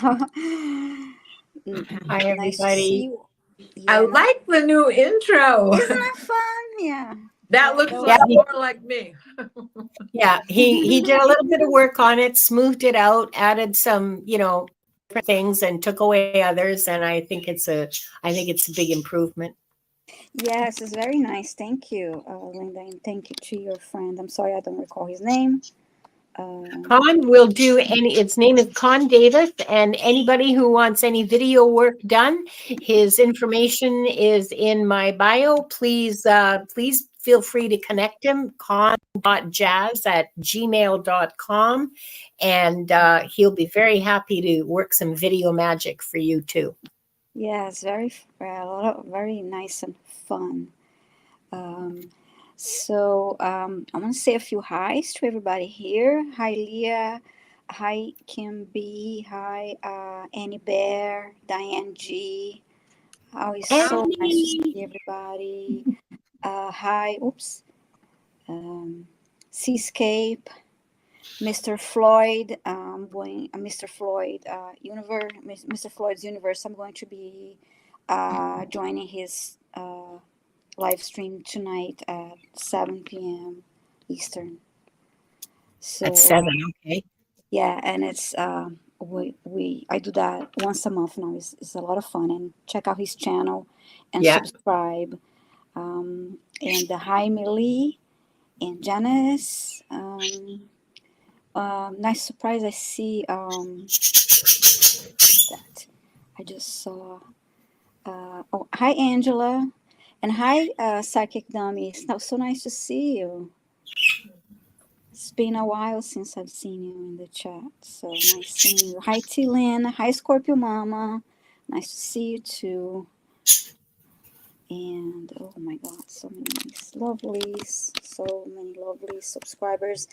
Hi, Nice to see everybody. you. I Yeah. like the new intro. Isn't that fun? Yeah. That looks that like was- more like me. Yeah, he did a little bit of work on it, smoothed it out, added some, different things, and took away others. And I think it's a big improvement. Yes, it's very nice. Thank you, Linda, and thank you to your friend. I'm sorry I don't recall his name. Con will do its name is Con Davis, and anybody who wants any video work done, his information is in my bio. Please feel free to connect him, con.jazz@gmail.com, and he'll be very happy to work some video magic for you too. Yes, very nice and fun. I want to say a few hi's to everybody here. Hi, Leah. Hi, Kim B. Hi, Annie Bear, Diane G. Always so nice to see everybody. Hi, Seascape, Mr. Floyd. Mr. Floyd Mr. Floyd's Universe. I'm going to be joining his live stream tonight at 7 p.m. Eastern. So At 7, okay. yeah, and it's I do that once a month now. It's a lot of fun, and check out his channel and subscribe. And hi, Millie and Janice. Nice surprise. I see that I just saw. Hi, Angela. And hi, Psychic Dummy. It's so nice to see you. It's been a while since I've seen you in the chat. So nice seeing you. Hi, T-Lynn. Hi, Scorpio Mama. Nice to see you too. And oh my God, so many lovely subscribers.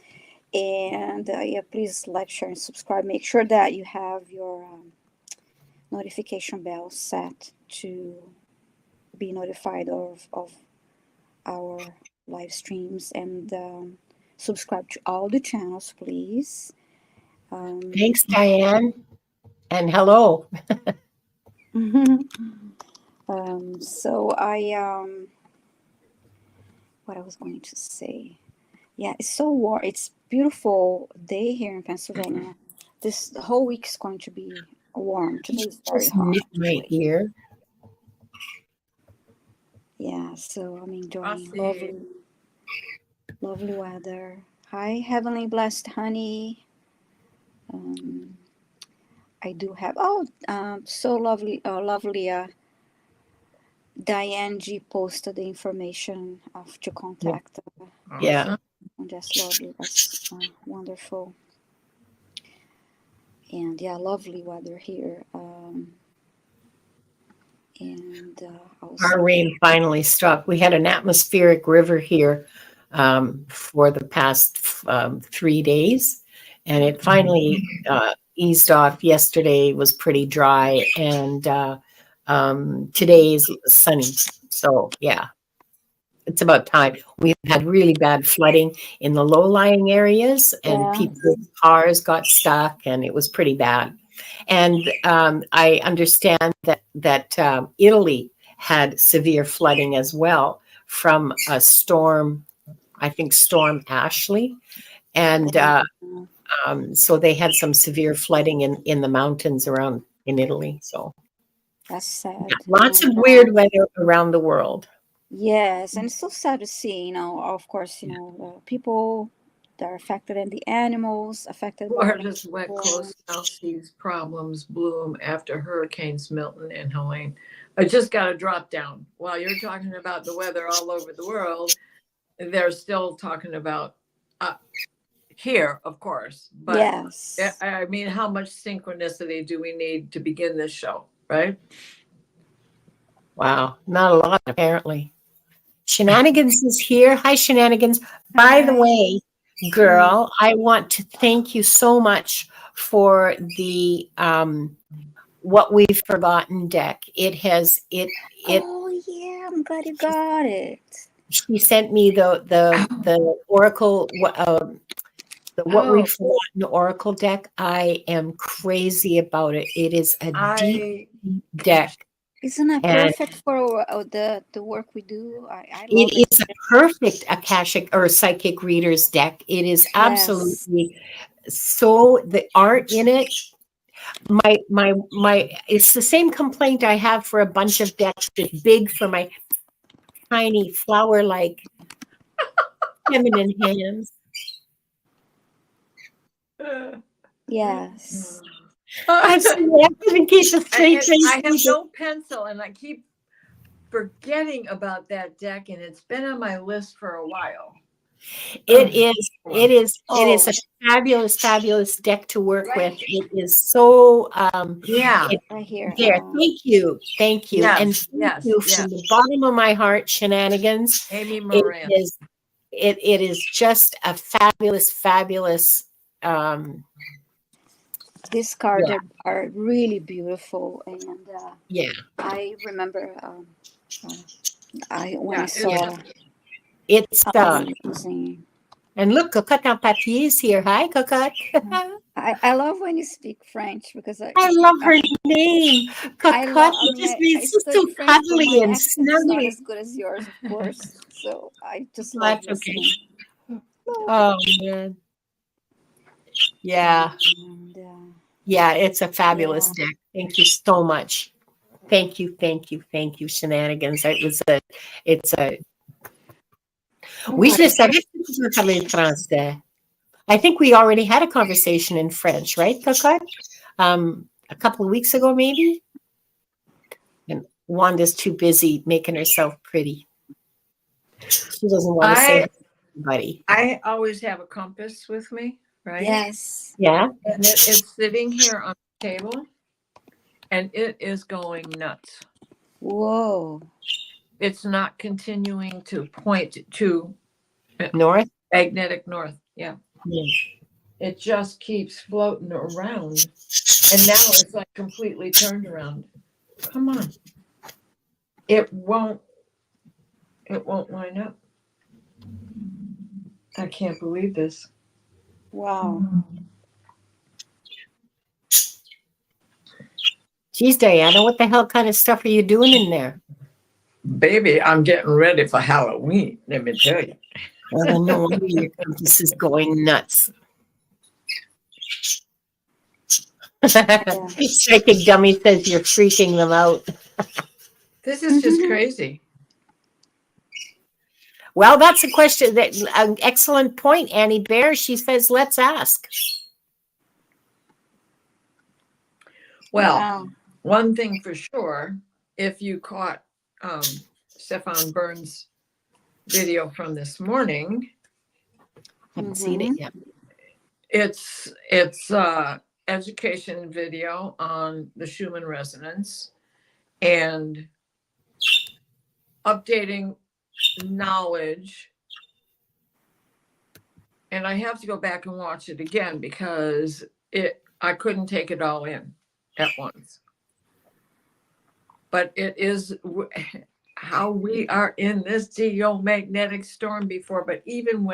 And yeah, please like, share, and subscribe. Make sure that you have your notification bell set to be notified of our live streams, and subscribe to all the channels, please. Thanks, Diane, and hello. So what I was going to say, yeah, it's so warm. It's beautiful day here in Pennsylvania. This whole week is going to be warm. Today is very hot. Right here. Yeah, so I'm enjoying lovely weather. Hi, Heavenly Blessed Honey. I do have, so lovely, Diane G posted the information of to contact. Yeah. Just lovely. That's wonderful. And yeah, lovely weather here. Our rain finally stopped. We had an atmospheric river here for the past 3 days, and it finally eased off. Yesterday was pretty dry, and today is sunny. So yeah, it's about time. We've had really bad flooding in the low-lying areas, and people's cars got stuck, and it was pretty bad. And I understand that Italy had severe flooding as well from a storm, I think Storm Ashley. And so they had some severe flooding in the mountains around in Italy. So that's sad. Yeah, lots of weird weather around the world. Yes, and it's so sad to see, of course, people that are affected and the animals affected. Or just wet close South Seas problems bloom after Hurricanes Milton and Helene. I just got to drop down. While you're talking about the weather all over the world, they're still talking about here, of course. But yes, I mean, how much synchronicity do we need to begin this show, right? Wow, not a lot, apparently. Shenanigans is here. Hi, Shenanigans. By the way, girl, I want to thank you so much for the What We've Forgotten deck. It has it. Oh yeah, I'm glad you got it. She sent me the Oracle What We've Forgotten Oracle deck. I am crazy about it. It is a deep deck. Isn't it perfect for the work we do? I love It is a perfect Akashic or psychic readers deck. It is absolutely so, the art in it. My it's the same complaint I have for a bunch of decks. It's big for my tiny flower like feminine hands. Yes. I'm sorry, I couldn't keep a straight face. I have no pencil, and I keep forgetting about that deck, and it's been on my list for a while. It is a fabulous deck to work with. It is so Right here. there. Thank you. Yes, And thank you from the bottom of my heart, Shenanigans. Amy Moran. It is just a fabulous these cards are really beautiful, and I remember when I saw it's amazing. And look, Cocotte en papier is here. Hi, Cocotte. I love when you speak French, because I love her name, Cocotte. It's just so cuddly and snuggly. Not snuggly. as good as yours, of course. So I just love listening. Okay. Oh man. Yeah. And, it's a fabulous deck. Thank you so much. Thank you, Shenanigans. Oui, je savais que tu veux parler français. I think we already had a conversation in French, right, Cocotte? A couple of weeks ago, maybe? And Wanda's too busy making herself pretty. She doesn't want to say hi to anybody. I always have a compass with me, right? Yes. Yeah. And it's sitting here on the table, and it is going nuts. Whoa. It's not continuing to point to north, magnetic north. Yeah. It just keeps floating around, and now it's like completely turned around. Come on. It won't line up. I can't believe this. Wow. Geez, Diana, what the hell kind of stuff are you doing in there? Baby, I'm getting ready for Halloween, let me tell you. No wonder your compass is going nuts. Psychic Dummy says you're freaking them out. This is just crazy. Well, that's a question, an excellent point, Annie Bear. She says, let's ask. Well, one thing for sure, if you caught Stefan Burns' video from this morning, Haven't seen it yet. It's education video on the Schumann resonance and updating knowledge. And I have to go back and watch it again because I couldn't take it all in at once. But it is how we are in this geomagnetic storm before. But even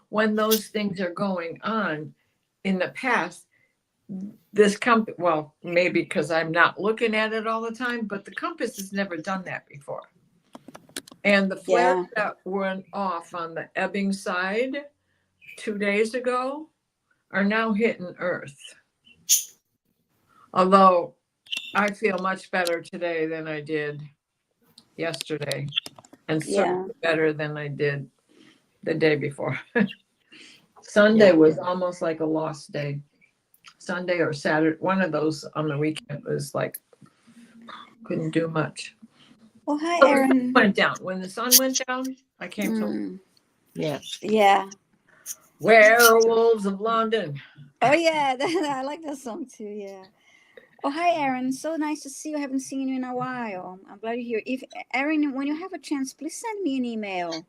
when those things are going on in the past, this compass, well, maybe because I'm not looking at it all the time, but the compass has never done that before. And the flares that went off on the ebbing side 2 days ago are now hitting Earth. Although I feel much better today than I did yesterday, and certainly better than I did the day before. Sunday was almost like a lost day. Sunday or Saturday, one of those on the weekend was like, couldn't do much. Well, hi, So Erin. the sun went down. When the sun went down, I came to. Yeah. Werewolves of London. Oh, yeah. I like that song too. Yeah. Oh, hi, Erin. So nice to see you. I haven't seen you in a while. I'm glad you're here. If Erin, when you have a chance, please send me an email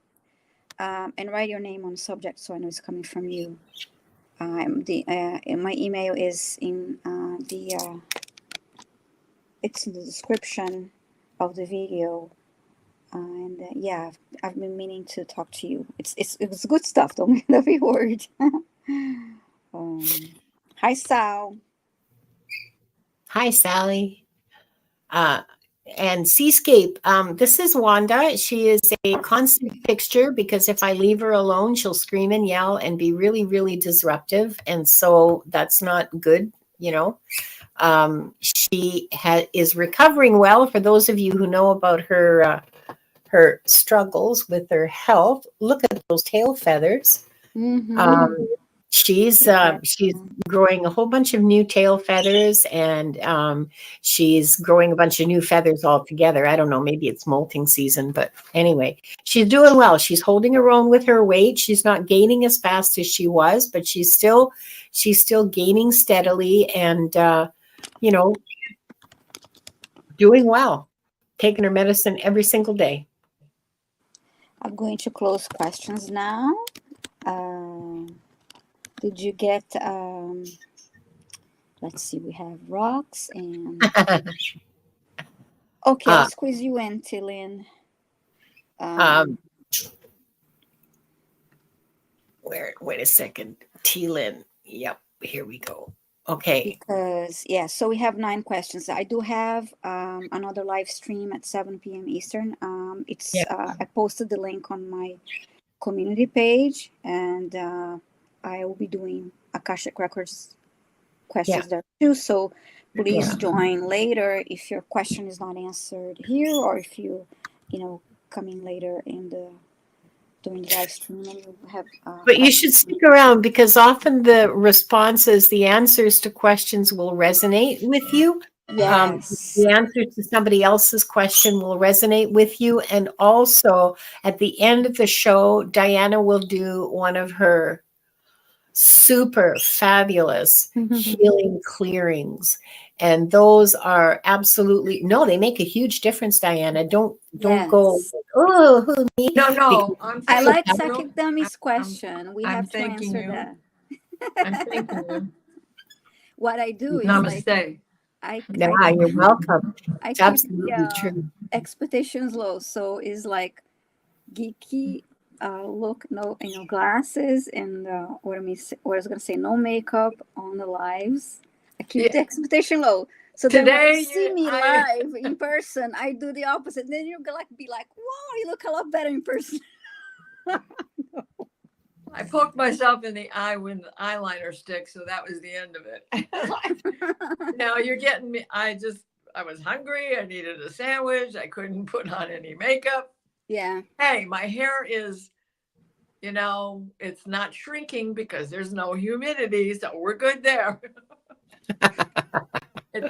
and write your name on the subject so I know it's coming from you. My email is in it's in the description of the video. And I've been meaning to talk to you. It's good stuff. Don't be worried. Hi, Sal. Hi, Sally. And Seascape, this is Wanda. She is a constant fixture because if I leave her alone, she'll scream and yell and be really, really disruptive. And so that's not good, you know. She is recovering well. For those of you who know about her struggles with her health, look at those tail feathers. Mm-hmm. She's growing a whole bunch of new tail feathers, and she's growing a bunch of new feathers altogether. I don't know, maybe it's molting season, but anyway, she's doing well. She's holding her own with her weight. She's not gaining as fast as she was, but she's still gaining steadily, and you know, doing well, taking her medicine every single day. I'm going to close questions now. Did you get, let's see, we have rocks and, okay, I'll squeeze you in, Tillin. Wait a second. T-Lin. Yep, here we go. Okay. Because, yeah, so we have 9 questions. I do have another live stream at 7 p.m. Eastern. I posted the link on my community page, and I will be doing Akashic Records questions there too. So please join later if your question is not answered here, or if you come in later during the live stream and you have. But you should stick around because often the responses, the answers to questions will resonate with you. Yes. The answer to somebody else's question will resonate with you. And also at the end of the show, Diana will do one of her super fabulous healing clearings. And those are absolutely, no, they make a huge difference, Diana. Don't go, oh, who me? No. I like Psychic Dummy's question. We have to answer that. I'm thanking you. What I do is Namaste. You're welcome. I It's keep absolutely true. expectations low. So it's like geeky look, glasses, and what I was gonna say, no makeup on the lives. I keep the expectation low. So then when you see me live in person, I do the opposite. Then you're gonna be like, "Whoa, you look a lot better in person." I poked myself in the eye with the eyeliner stick, so that was the end of it. Now you're getting me. I was hungry. I needed a sandwich. I couldn't put on any makeup. Yeah. Hey, my hair is, it's not shrinking because there's no humidity, so we're good there.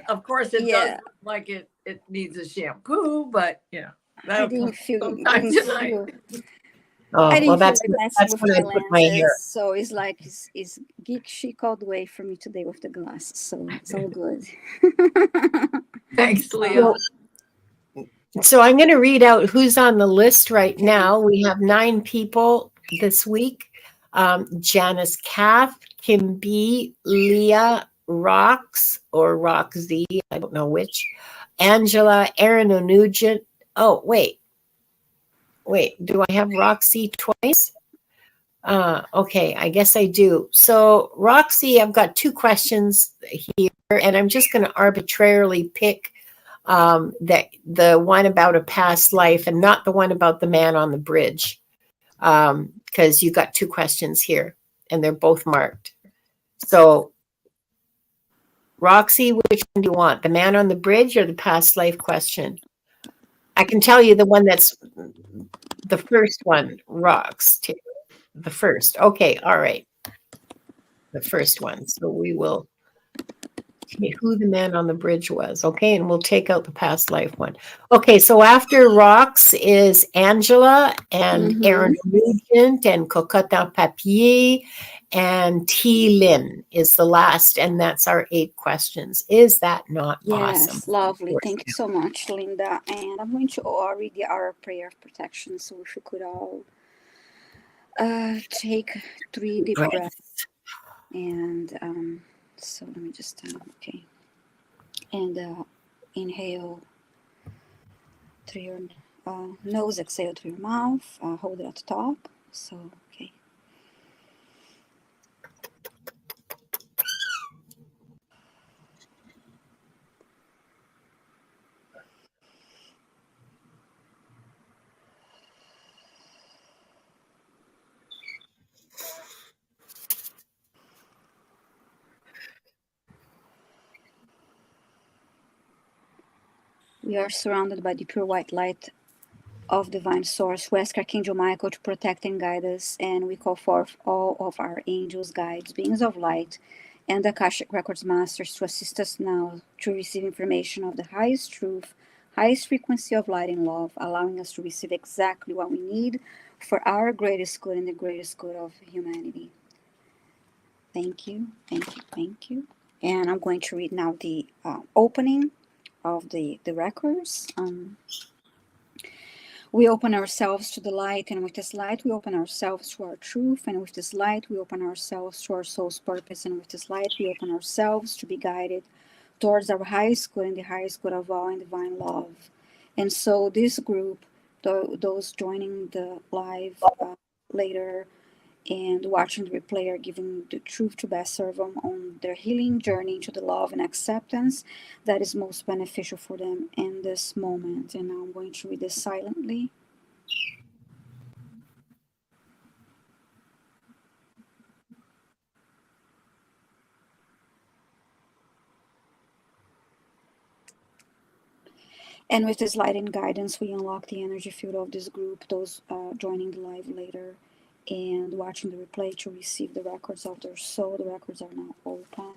Of course, it does look like it needs a shampoo, but I didn't feel. Oh, I didn't well, feel that's like messing with when I put my hair. So it's like it's geek chic all the way for me today with the glasses. So it's all good. Thanks, Leo. So I'm going to read out who's on the list right now. We have 9 people this week. Janice Kath, Kim B, Leah, Rox or Roxy, I don't know which, Angela, Aaron O'Nugent. Oh, wait, do I have Roxy twice? Okay, I guess I do. So Roxy, I've got 2 questions here, and I'm just going to arbitrarily pick that the one about a past life and not the one about the man on the bridge, because you got 2 questions here and they're both marked. So Roxy, which one do you want, the man on the bridge or the past life question? I can tell you the one that's the first one rocks too. The first. Okay, all right. The first one. So we will who the man on the bridge was. Okay, and we'll take out the past life one. Okay, so after rocks is Angela and Aaron Nugent and Cocotte Papier and T. Lynn is the last, and that's our 8 questions. Is that not awesome? Yes, lovely. Thank you so much, Linda. And I'm going to read our prayer of protection. So if you could all take 3 deep breaths. And so let me just, okay. And inhale through your nose, exhale through your mouth, hold it at the top. So, okay. We are surrounded by the pure white light of divine source. We ask Archangel Michael to protect and guide us, and we call forth all of our angels, guides, beings of light, and the Akashic Records masters to assist us now to receive information of the highest truth, highest frequency of light and love, allowing us to receive exactly what we need for our greatest good and the greatest good of humanity. Thank you, thank you, thank you. And I'm going to read now the opening of the records. We open ourselves to the light, and with this light, we open ourselves to our truth, and with this light, we open ourselves to our soul's purpose, and with this light, we open ourselves to be guided towards our highest good and the highest good of all in divine love. And so this group, those joining the live later and watching the replay, are giving the truth to best serve them on their healing journey to the love and acceptance that is most beneficial for them in this moment. And now I'm going to read this silently. And with this light and guidance, we unlock the energy field of this group, those joining the live later and watching the replay to receive the records of their soul. The records are now open.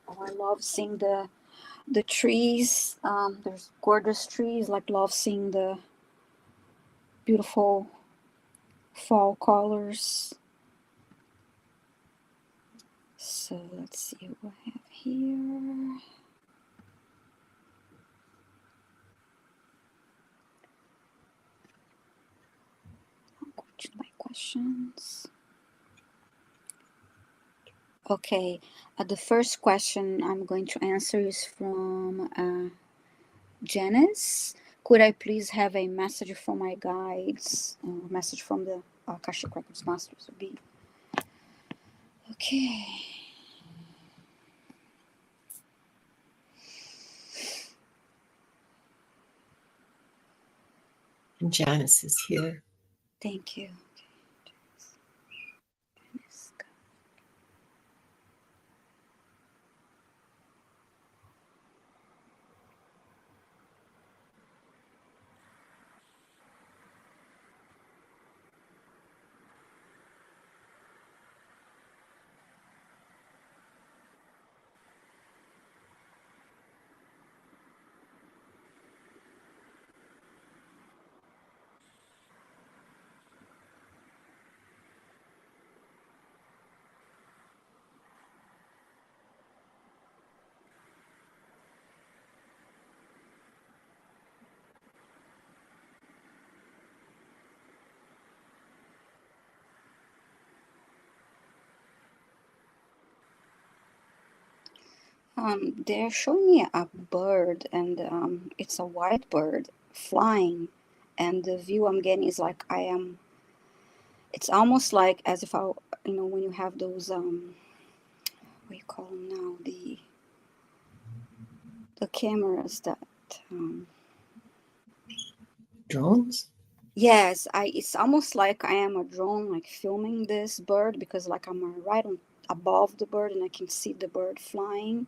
Oh, I love seeing the trees. There's gorgeous trees. Like love seeing the beautiful fall colors. So let's see what I have here. I'll go to my questions. Okay, the first question I'm going to answer is from Janice. Could I please have a message from my guides? A message from the Akashic Records Masters would be. Okay. And Janice is here. Thank you. They're showing me a bird, and it's a white bird flying, and the view I'm getting is like it's almost like as if when you have those what do you call them now, the cameras that Drones? yes, it's almost like I am a drone, like filming this bird, because like I'm right on above the bird and I can see the bird flying.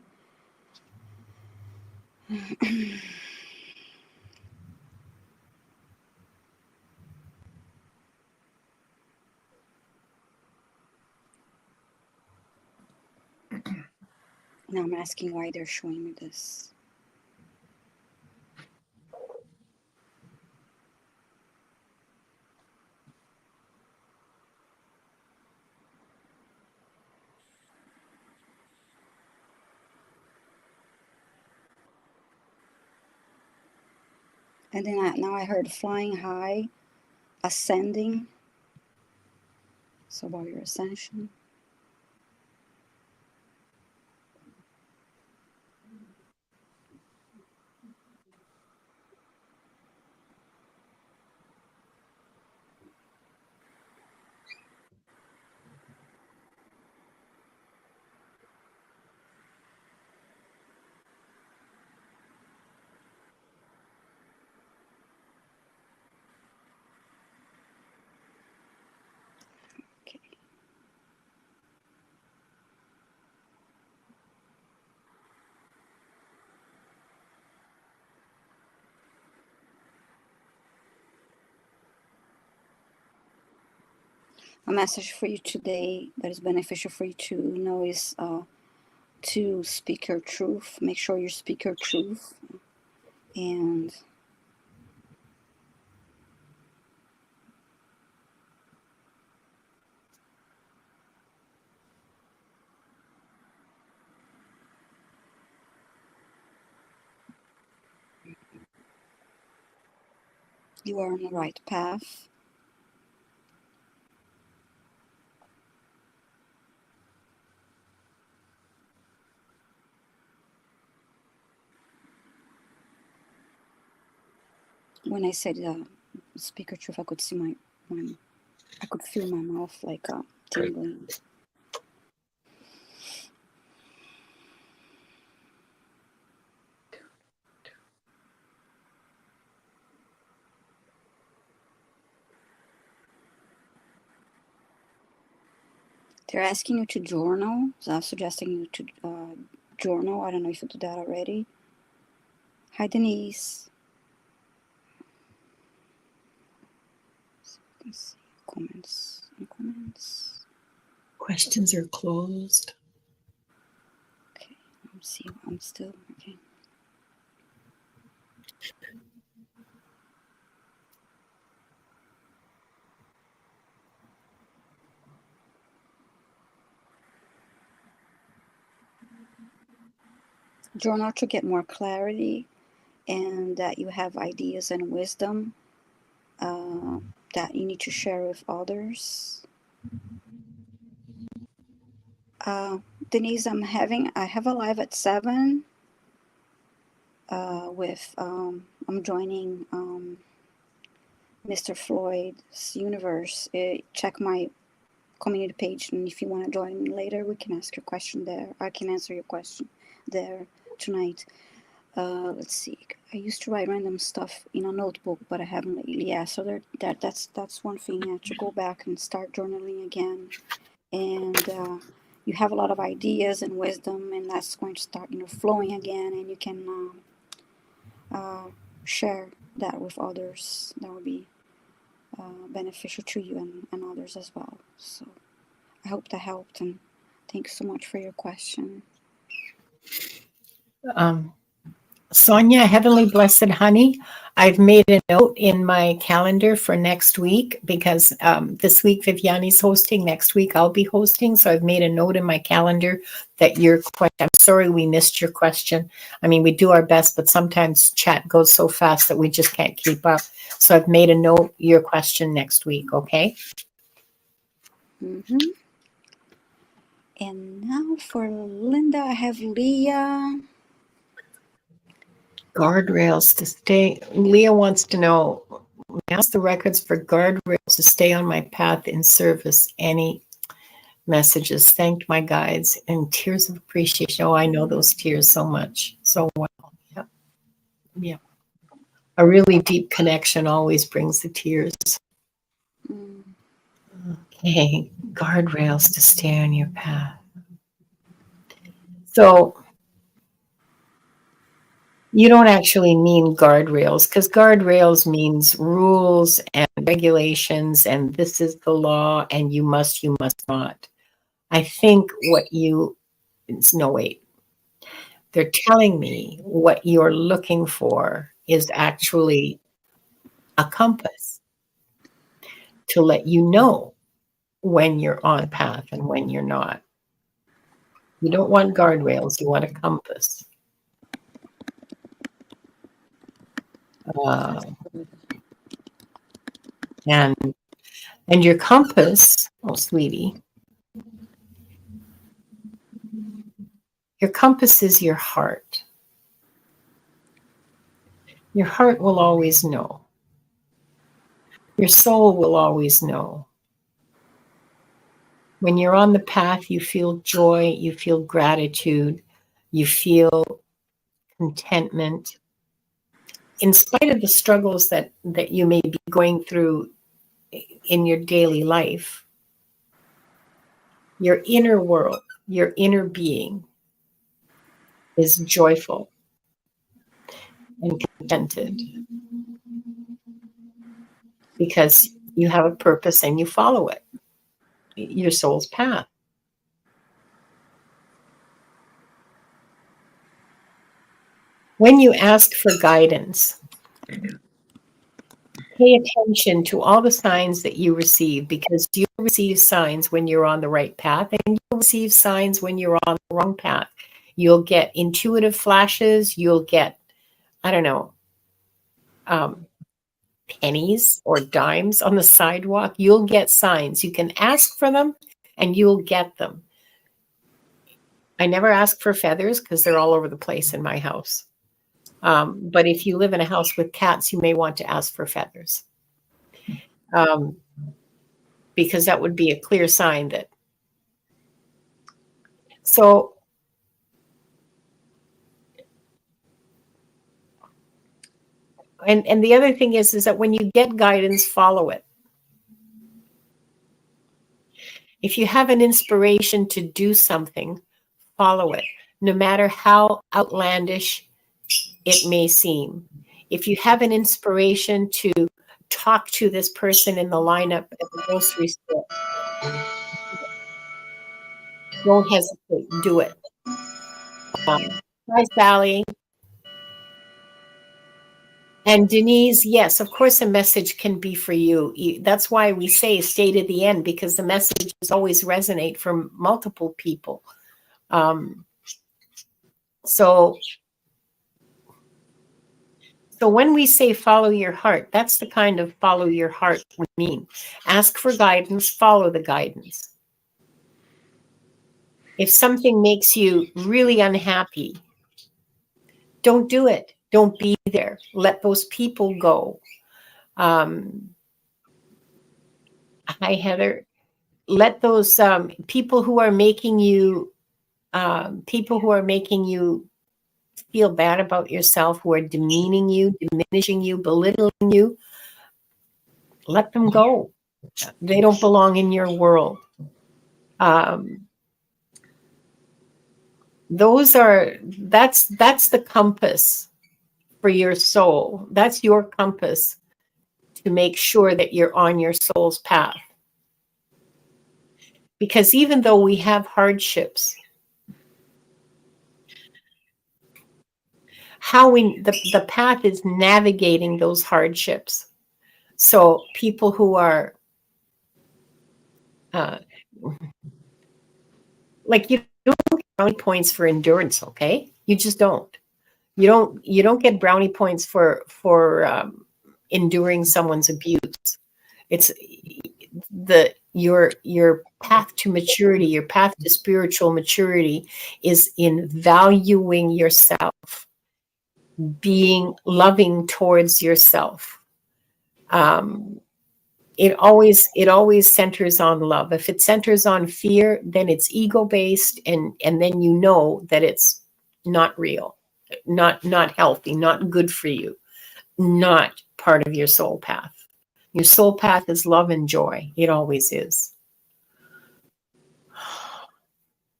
Now I'm asking why they're showing me this. And then now I heard flying high, ascending. So about your ascension. Okay. a message for you today that is beneficial for you to know is to speak your truth. Make sure you speak your truth. And you are on the right path. When I said speak your truth, I could see I could feel my mouth like tingling. They're asking you to journal. So I'm suggesting you to journal. I don't know if you do that already. Hi, Denise. Let's see. Comments. Any comments? Questions are closed. Okay. Let's see. I'm still okay. Journal to get more clarity, and that you have ideas and wisdom that you need to share with others. Denise, I have a live at 7 with I'm joining Mr. Floyd's universe. Check my community page, and if you want to join me later, we can ask your question there. I can answer your question there tonight. Let's see. I used to write random stuff in a notebook, but I haven't lately. Yeah, so that's one thing. I have to go back and start journaling again. And you have a lot of ideas and wisdom, and that's going to start, flowing again. And you can share that with others. That will be beneficial to you and others as well. So I hope that helped, and thanks so much for your question. Sonia, Heavenly Blessed Honey, I've made a note in my calendar for next week because this week Viviane's hosting, next week I'll be hosting. So I've made a note in my calendar that your question, I'm sorry we missed your question. I mean, we do our best, but sometimes chat goes so fast that we just can't keep up. So I've made a note, your question next week, okay? Mm-hmm. And now for Linda, I have Leah. Guardrails to stay. Leah wants to know, ask the records for guardrails to stay on my path in service. Any messages? Thanked my guides and tears of appreciation. Oh, I know those tears so much, so well. Yeah. Yeah. A really deep connection always brings the tears. Okay. Guardrails to stay on your path. So you don't actually mean guardrails, because guardrails means rules and regulations, and this is the law, and you must not. I think wait. They're telling me what you're looking for is actually a compass to let you know when you're on path and when you're not. You don't want guardrails, you want a compass. And your compass, oh sweetie, your compass is your heart. Your heart will always know. Your soul will always know. When you're on the path, you feel joy, you feel gratitude, you feel contentment. In spite of the struggles that you may be going through in your daily life, your inner world, your inner being is joyful and contented because you have a purpose and you follow it. your soul's path. When you ask for guidance, pay attention to all the signs that you receive, because you receive signs when you're on the right path, and you receive signs when you're on the wrong path. You'll get intuitive flashes. You'll get, I don't know, pennies or dimes on the sidewalk. You'll get signs. You can ask for them and you'll get them. I never ask for feathers because they're all over the place in my house. But if you live in a house with cats, you may want to ask for feathers. Because that would be a clear sign that. So, and the other thing is that when you get guidance, follow it. If you have an inspiration to do something, follow it, no matter how outlandish it may seem. If you have an inspiration to talk to this person in the lineup at the grocery store, don't hesitate, do it. Hi, Sally. And Denise, yes, of course, a message can be for you. That's why we say stay to the end, because the messages always resonate for multiple people. So when we say follow your heart, that's the kind of follow your heart we mean. Ask for guidance, follow the guidance. If something makes you really unhappy, don't do it. Don't be there. Let those people go. Hi, Heather. Let those people who are making you feel bad about yourself, who are demeaning you, diminishing you, belittling you, let them go. They don't belong in your world. That's the compass for your soul. That's your compass to make sure that you're on your soul's path. Because even though we have hardships, the path is navigating those hardships. So people who are like, you don't get brownie points for endurance, okay? You just don't. You don't get brownie points for enduring someone's abuse. It's your path to maturity, your path to spiritual maturity is in valuing yourself, being loving towards yourself. It always centers on love. If it centers on fear, then it's ego-based, and then you know that it's not real, not healthy, not good for you, not part of your soul path. Your soul path is love and joy. It always is.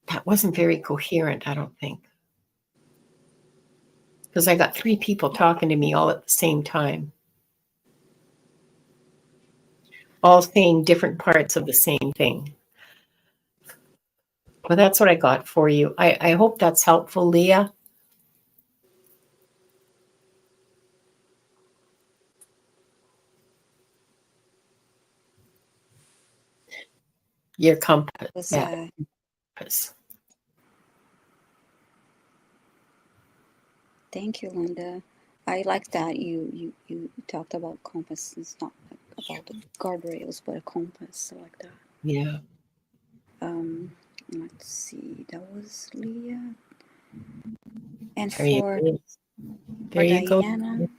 That wasn't very coherent, I don't think. Because I got 3 people talking to me all at the same time, all saying different parts of the same thing. But that's what I got for you. I hope that's helpful, Leah. Your compass. Yeah. Compass. Thank you, Linda. I like that you talked about compass. It's not about the guardrails, but a compass. I like that. Yeah. Let's see. That was Leah. And There you go. Diana.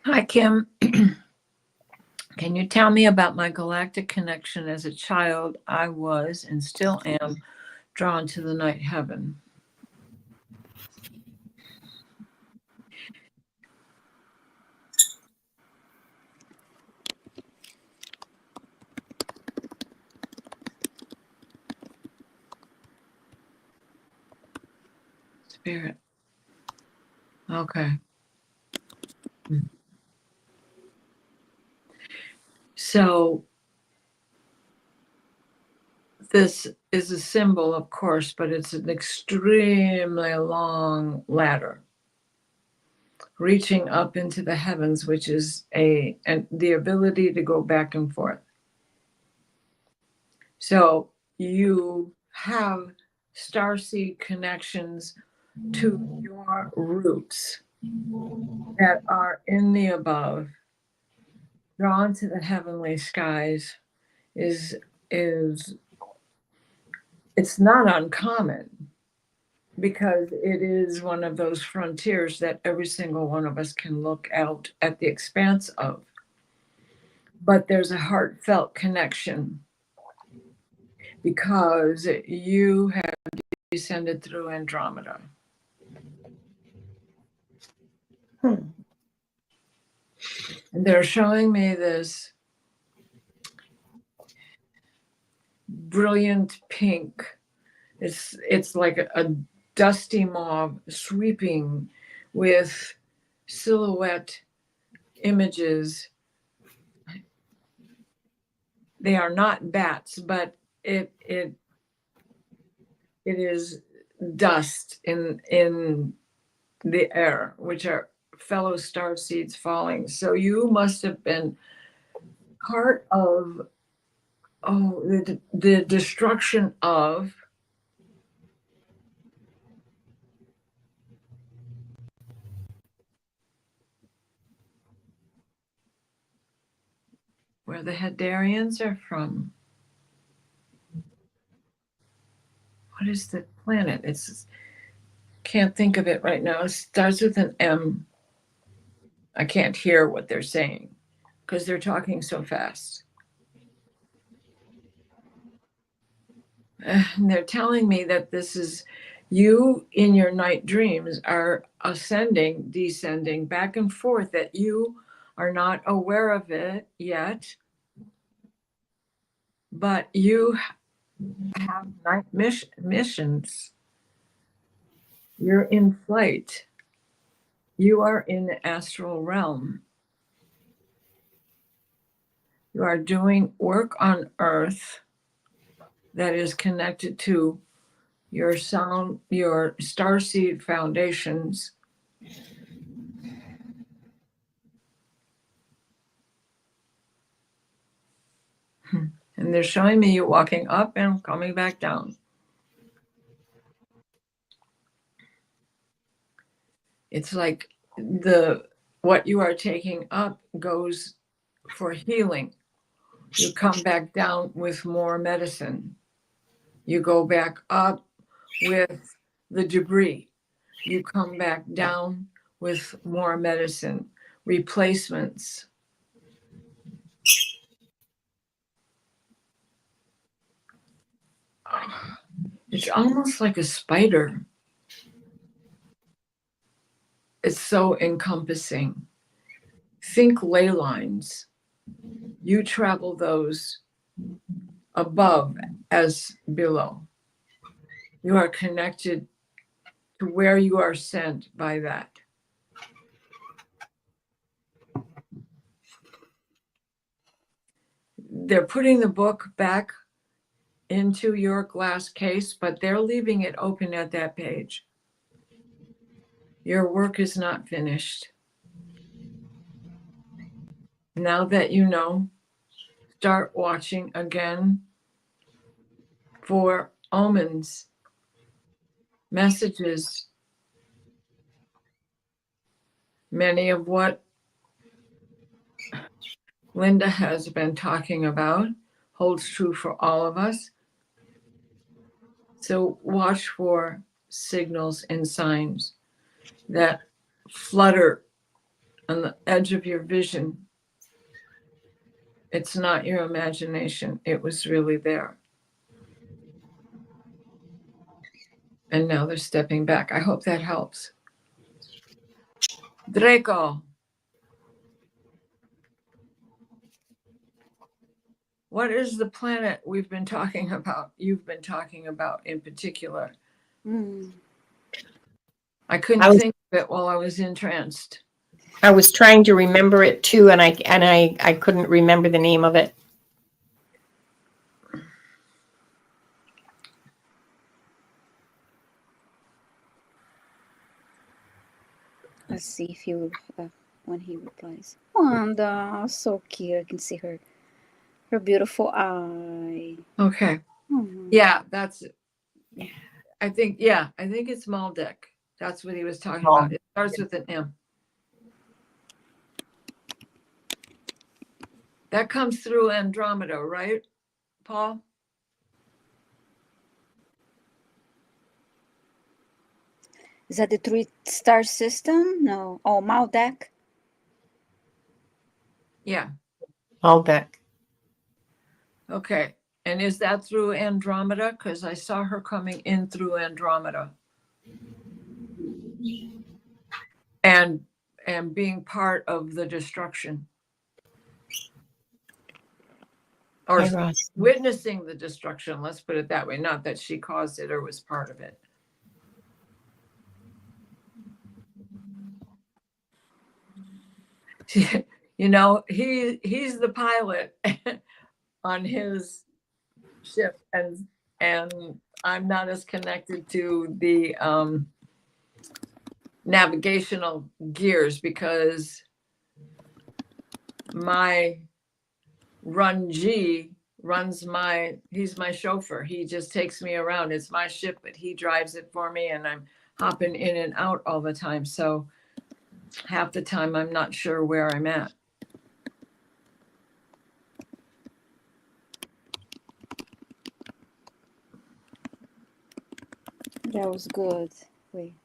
Hi, Kim. Can you tell me about my galactic connection? As a child, I was and still am drawn to the night heaven. Spirit. Okay. So this is a symbol, of course, but it's an extremely long ladder reaching up into the heavens, which is and the ability to go back and forth. So you have starseed connections to your roots that are in the above, drawn to the heavenly skies. Is it's not uncommon, because it is one of those frontiers that every single one of us can look out at the expanse of. But there's a heartfelt connection because you have descended through Andromeda. And they're showing me this brilliant pink. It's like a dusty mauve sweeping with silhouette images. They are not bats, but it is dust in the air, which are fellow star seeds falling. So you must have been part of the destruction of where the Hadarians are from. What is the planet? It's can't think of it right now. It starts with an M. I can't hear what they're saying because they're talking so fast. And they're telling me that this is you in your night dreams are ascending, descending, back and forth, that you are not aware of it yet, but you have night missions. You're in flight. You are in the astral realm. You are doing work on Earth that is connected to your sound, your starseed foundations. And they're showing me you walking up and coming back down. It's like what you are taking up goes for healing. You come back down with more medicine. You go back up with the debris. You come back down with more medicine, replacements. It's almost like a spider. It's so encompassing. Think ley lines. You travel those above as below. You are connected to where you are sent by that. They're putting the book back into your glass case, but they're leaving it open at that page. Your work is not finished. Now that you know, start watching again for omens, messages. Many of what Linda has been talking about holds true for all of us. So watch for signals and signs that flutter on the edge of your vision. It's not your imagination. It was really there. And now they're stepping back. I hope that helps. Draco. What is the planet we've been talking about? You've been talking about in particular. I couldn't think of it while I was entranced. I was trying to remember it too, and I couldn't remember the name of it. Let's see if he when he replies. Wanda, so cute. I can see her beautiful eye. Okay. Mhm. Yeah, I think it's Maldek. That's what he was talking about. It starts with an M. That comes through Andromeda, right, Paul? Is that the 3-star system? No. Oh, Maldek. Yeah. Maldek. Okay. And is that through Andromeda? Because I saw her coming in through Andromeda. And being part of the destruction. Or Hi, Ross. witnessing the destruction, let's put it that way. Not that she caused it or was part of it. You know, he's the pilot on his ship, and I'm not as connected to the navigational gears because my he's my chauffeur. He just takes me around. It's my ship, but he drives it for me, and I'm hopping in and out all the time. So half the time I'm not sure where I'm at. That was good. Wait.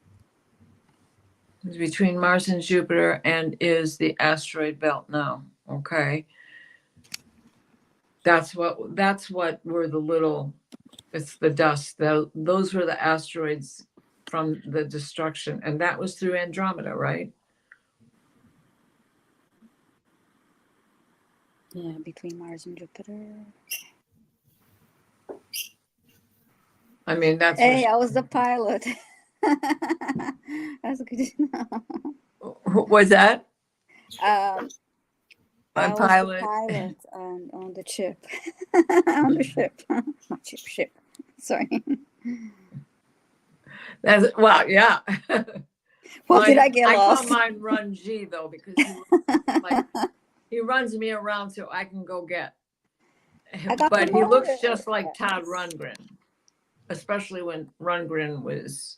It's between Mars and Jupiter and is the asteroid belt now. Okay. That's what were the little, it's the dust. Those were the asteroids from the destruction. And that was through Andromeda, right? Yeah, between Mars and Jupiter. I mean, that's Hey, I was the pilot. That's good to know. was that I a was the pilot? pilot on the ship. On the ship. Not ship. Sorry. That's well, yeah. Well, did I get I call lost? mine Run G though, because he runs me around so I can go get. I got But he looks promoted. just like Todd Rundgren, especially when Rundgren was,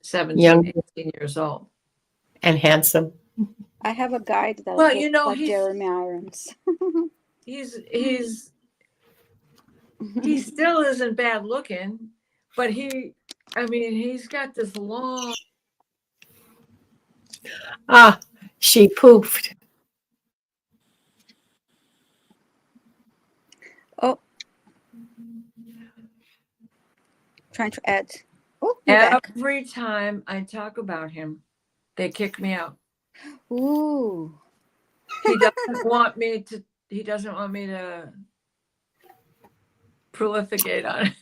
17, Young 18 years old. and handsome. I have a guide that Well, looks like Jeremy Irons. He still isn't bad looking, but he's got this long. Ah, she poofed. Oh, trying to add. Oh, you're back. Every time I talk about him, they kick me out. Ooh. He doesn't want me to. He doesn't want me to prolificate on it.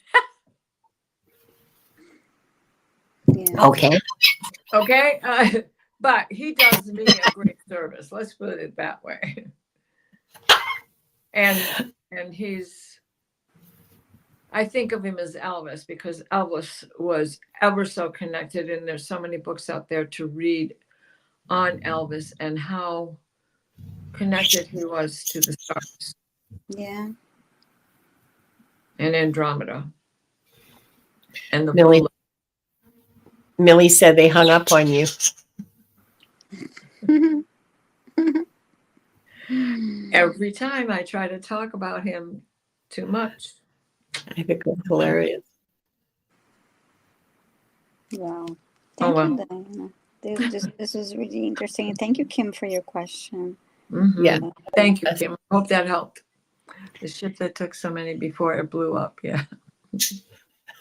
Yeah. Okay. Okay, but he does me a great service. Let's put it that way. And I think of him as Elvis because Elvis was ever so connected, and there's so many books out there to read on Elvis and how connected he was to the stars. Yeah. And Andromeda. And the Millie said they hung up on you. Every time I try to talk about him too much. I think that's hilarious. Wow. Thank you, Diana. This was really interesting. And thank you, Kim, for your question. Mm-hmm. Yeah. Thank you, Kim. I hope that helped. The ship that took so many before it blew up. Yeah.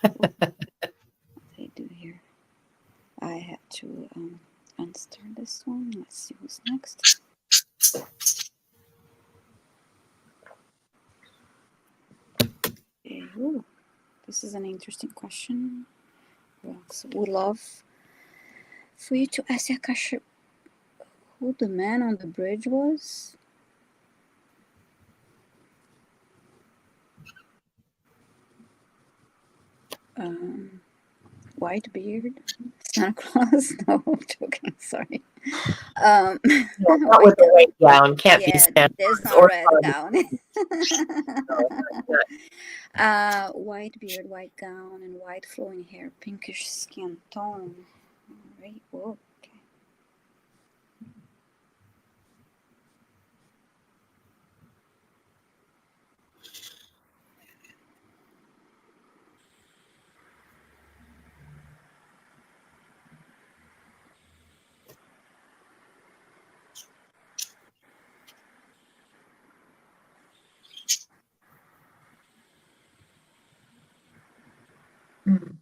What did I do here? I have to unstart this one. Let's see who's next. Okay. Ooh, this is an interesting question. Well, so we love for you to ask the Akashic who the man on the bridge was? White beard? Santa Claus? No, I'm joking. Sorry. No, not with the white gown. Can't be Yeah, Santa there's Claus not or red Father. gown. White beard, white gown, and white flowing hair, pinkish skin tone. All right. Whoa. Okay. Mm.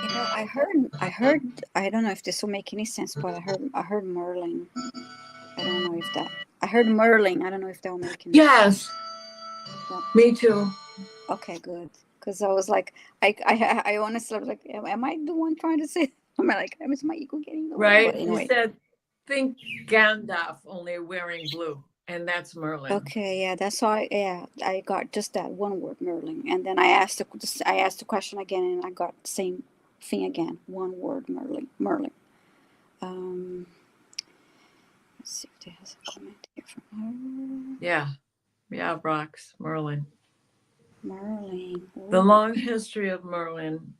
You know, I don't know if this will make any sense, but I heard Merlin. I don't know if that. I heard Merlin. I don't know if that will make any sense. Yes, Yeah. me too. Okay, good. Because I was like, I honestly was like, am I the one trying to say? Am I like, is my ego getting in the way? Right? But anyway. You said, think Gandalf only wearing blue, and that's Merlin. Okay, yeah, that's why. Yeah, I got just that one word, Merlin, and then I asked the question again, and I got the same thing again. One word, Merlin. Merlin. Let's see if there's a comment here from her. Yeah, Brox, Merlin. Merlin. The Ooh. long history of Merlin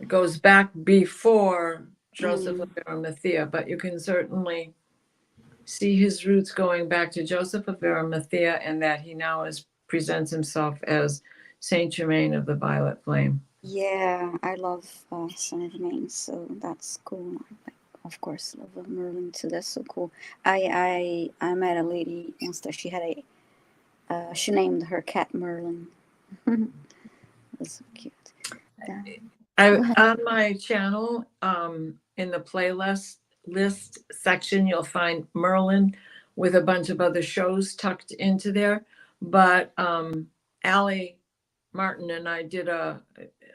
goes back before Joseph of Arimathea, but you can certainly see his roots going back to Joseph of Arimathea, and that he now presents himself as Saint Germain of the Violet Flame. Yeah, I love Saint Germain, so that's cool. Of course, love Merlin too. That's so cool. I met a lady once that she had she named her cat Merlin. That's so cute. On my channel, in the playlist list section, you'll find Merlin with a bunch of other shows tucked into there. But Allie Martin and I did a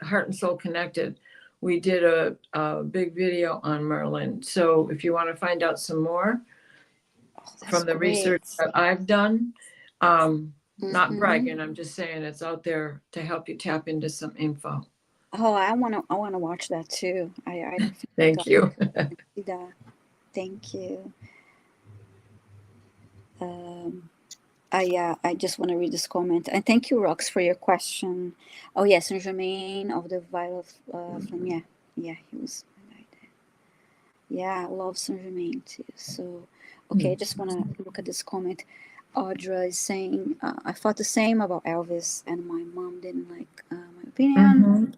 Heart and Soul Connected. We did a big video on Merlin. So if you want to find out some more from the research that I've done, not bragging, I'm just saying it's out there to help you tap into some info. Oh, I wanna watch that too. I don't think Thank you. see that. Thank you. I just want to read this comment, and thank you, Rox, for your question. Oh yes, Saint Germain of the Violet Flame. Yeah, he was. Yeah, I love Saint Germain too. So, okay, I just want to look at this comment. Audra is saying, I thought the same about Elvis, and my mom didn't like my opinion.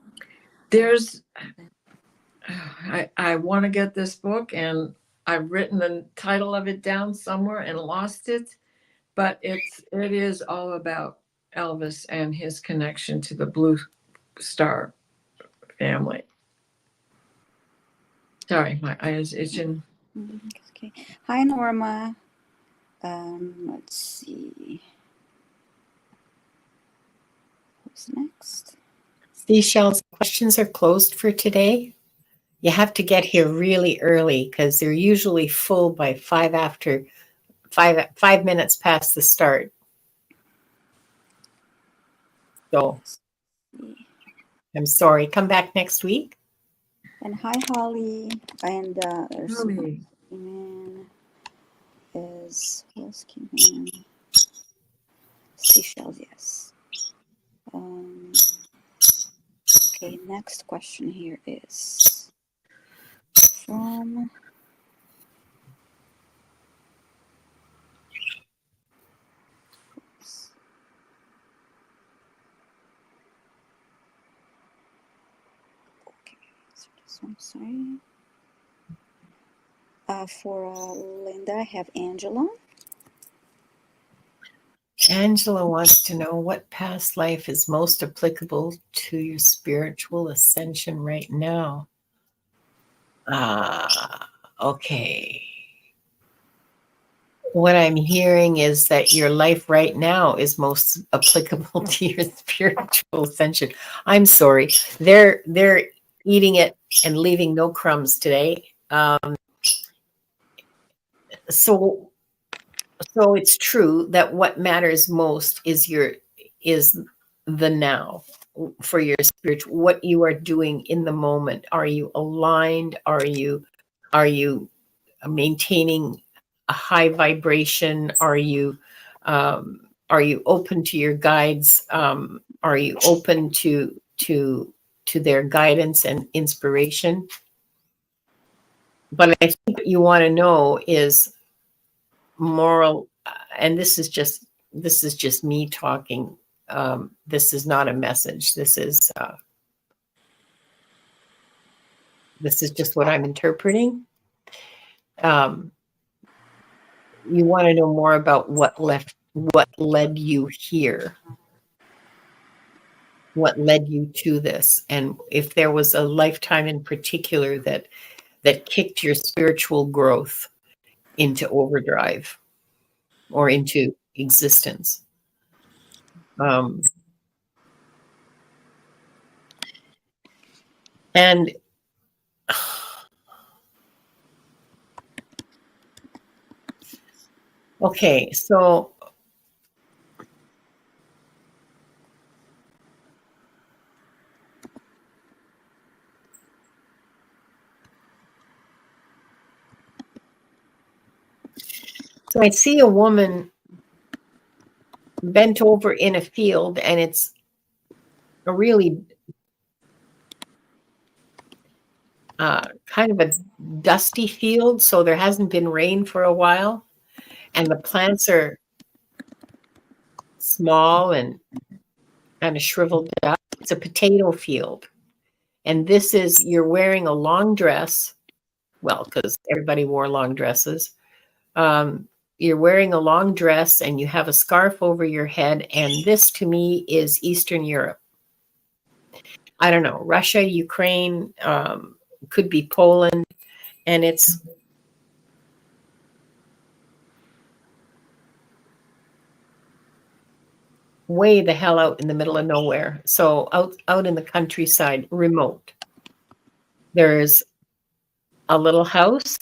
There's, I want to get this book, and I've written the title of it down somewhere and lost it, but it is all about Elvis and his connection to the Blue Star family. Sorry, my eye is itching. Okay. Hi, Norma. Let's see. Who's next? Seashell's questions are closed for today. You have to get here really early because they're usually full by 5 minutes past the start. So I'm sorry. Come back next week. And hi, Holly. And there's Holly. Is who else came in? Seashells, yes. Okay, next question here is from next one, sorry. For Linda, I have Angela. Angela wants to know what past life is most applicable to your spiritual ascension right now. Okay. What I'm hearing is that your life right now is most applicable to your spiritual ascension. I'm sorry. They're eating it and leaving no crumbs today. So it's true that what matters most is the now for your spiritual, what you are doing in the moment. Are you aligned? Are you maintaining a high vibration? Are you open to your guides? Are you open to their guidance and inspiration? But I think what you want to know is moral, and this is just me talking. This is not a message. This is just what I'm interpreting. You want to know more about what led you here, what led you to this, and if there was a lifetime in particular that kicked your spiritual growth into overdrive or into existence. And okay, so I see a woman bent over in a field, and it's a really kind of a dusty field, so there hasn't been rain for a while, and the plants are small and kind of shriveled up. It's a potato field, and you're wearing a long dress, well, because everybody wore long dresses. You're wearing a long dress and you have a scarf over your head, and this to me is Eastern Europe. I don't know, Russia, Ukraine, could be Poland, and it's way the hell out in the middle of nowhere. So out in the countryside, remote. There's a little house.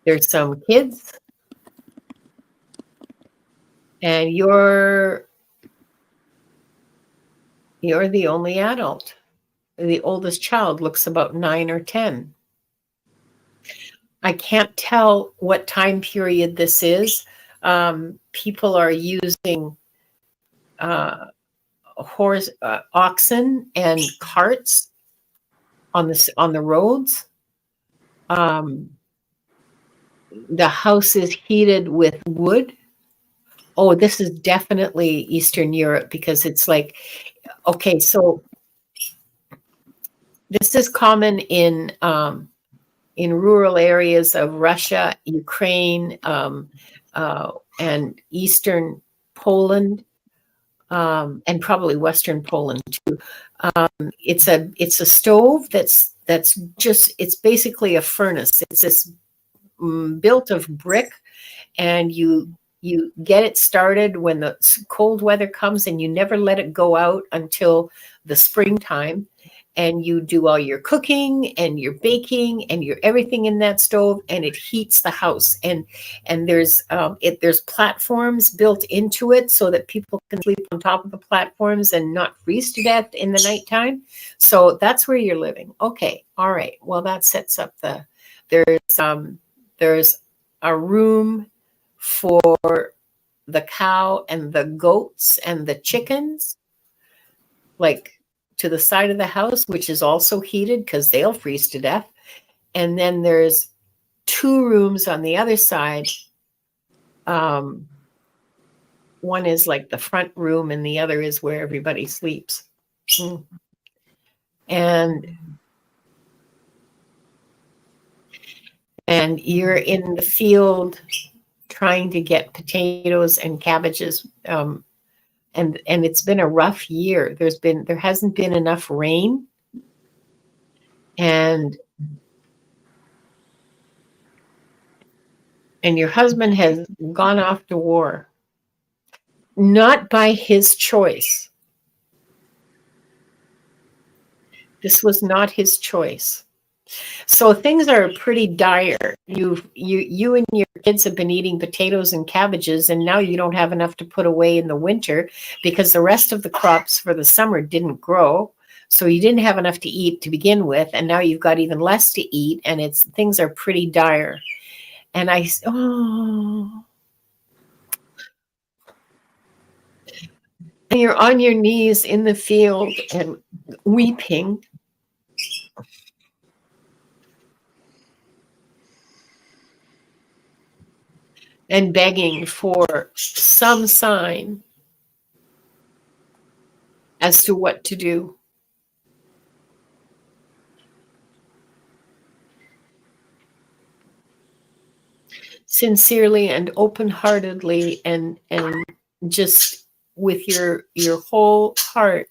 There's some kids. And you're the only adult. The oldest child looks about 9 or 10. I can't tell what time period this is. People are using oxen and carts on the roads. The house is heated with wood. Oh, this is definitely Eastern Europe, because it's like, okay, so this is common in rural areas of Russia, Ukraine, and Eastern Poland, and probably Western Poland too. It's a stove that's it's basically a furnace. It's this built of brick, and you get it started when the cold weather comes, and you never let it go out until the springtime. And you do all your cooking and your baking and your everything in that stove, and it heats the house. And there's platforms built into it so that people can sleep on top of the platforms and not freeze to death in the nighttime. So that's where you're living. Okay, all right. Well, that sets up there's a room for the cow and the goats and the chickens, like to the side of the house, which is also heated because they'll freeze to death. And then there's 2 rooms on the other side. One is like the front room, and the other is where everybody sleeps. And and you're in the field trying to get potatoes and cabbages, and it's been a rough year. There hasn't been enough rain, and your husband has gone off to war, not by his choice. This was not his choice. So things are pretty dire. You and your kids have been eating potatoes and cabbages, and now you don't have enough to put away in the winter because the rest of the crops for the summer didn't grow. So you didn't have enough to eat to begin with, and now you've got even less to eat, and things are pretty dire. And and you're on your knees in the field and weeping. And begging for some sign as to what to do. Sincerely and open-heartedly, and just with your whole heart,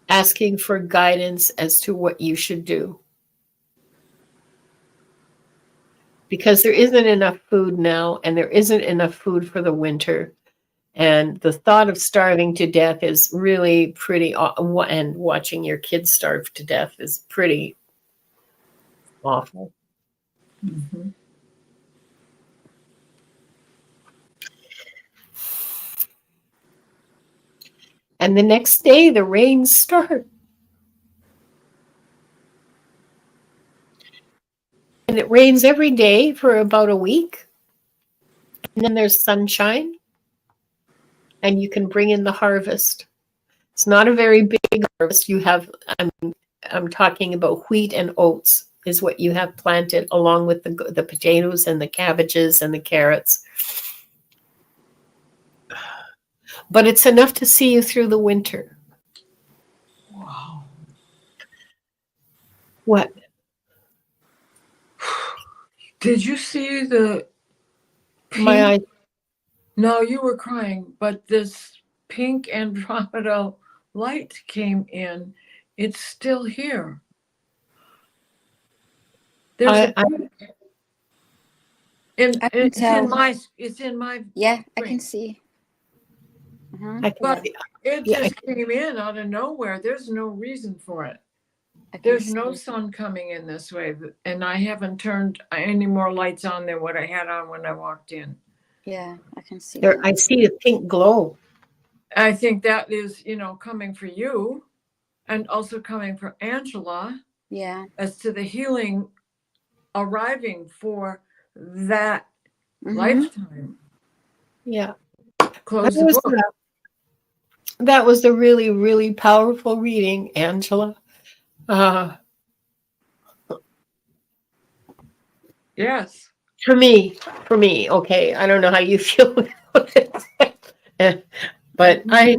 asking for guidance as to what you should do. Because there isn't enough food now, and there isn't enough food for the winter. And the thought of starving to death is really pretty, and watching your kids starve to death is pretty awful. Mm-hmm. And the next day, the rains start. And it rains every day for about a week. And then there's sunshine. And you can bring in the harvest. It's not a very big harvest. You have, I'm talking about wheat and oats is what you have planted, along with the potatoes and the cabbages and the carrots. But it's enough to see you through the winter. Wow. What? Did you see the pink? My eyes. No, you were crying, but this pink Andromeda light came in. It's still here. There's it's in my Yeah, I can see. But it just came in out of nowhere. There's no reason for it. There's no sun coming in this way, and I haven't turned any more lights on than what I had on when I walked in. Yeah, I can see. There, I see a pink glow. I think that is, coming for you, and also coming for Angela. Yeah. As to the healing arriving for that lifetime. Yeah. Close the book. That was a really, really powerful reading, Angela. Yes. For me, okay. I don't know how you feel about it, but I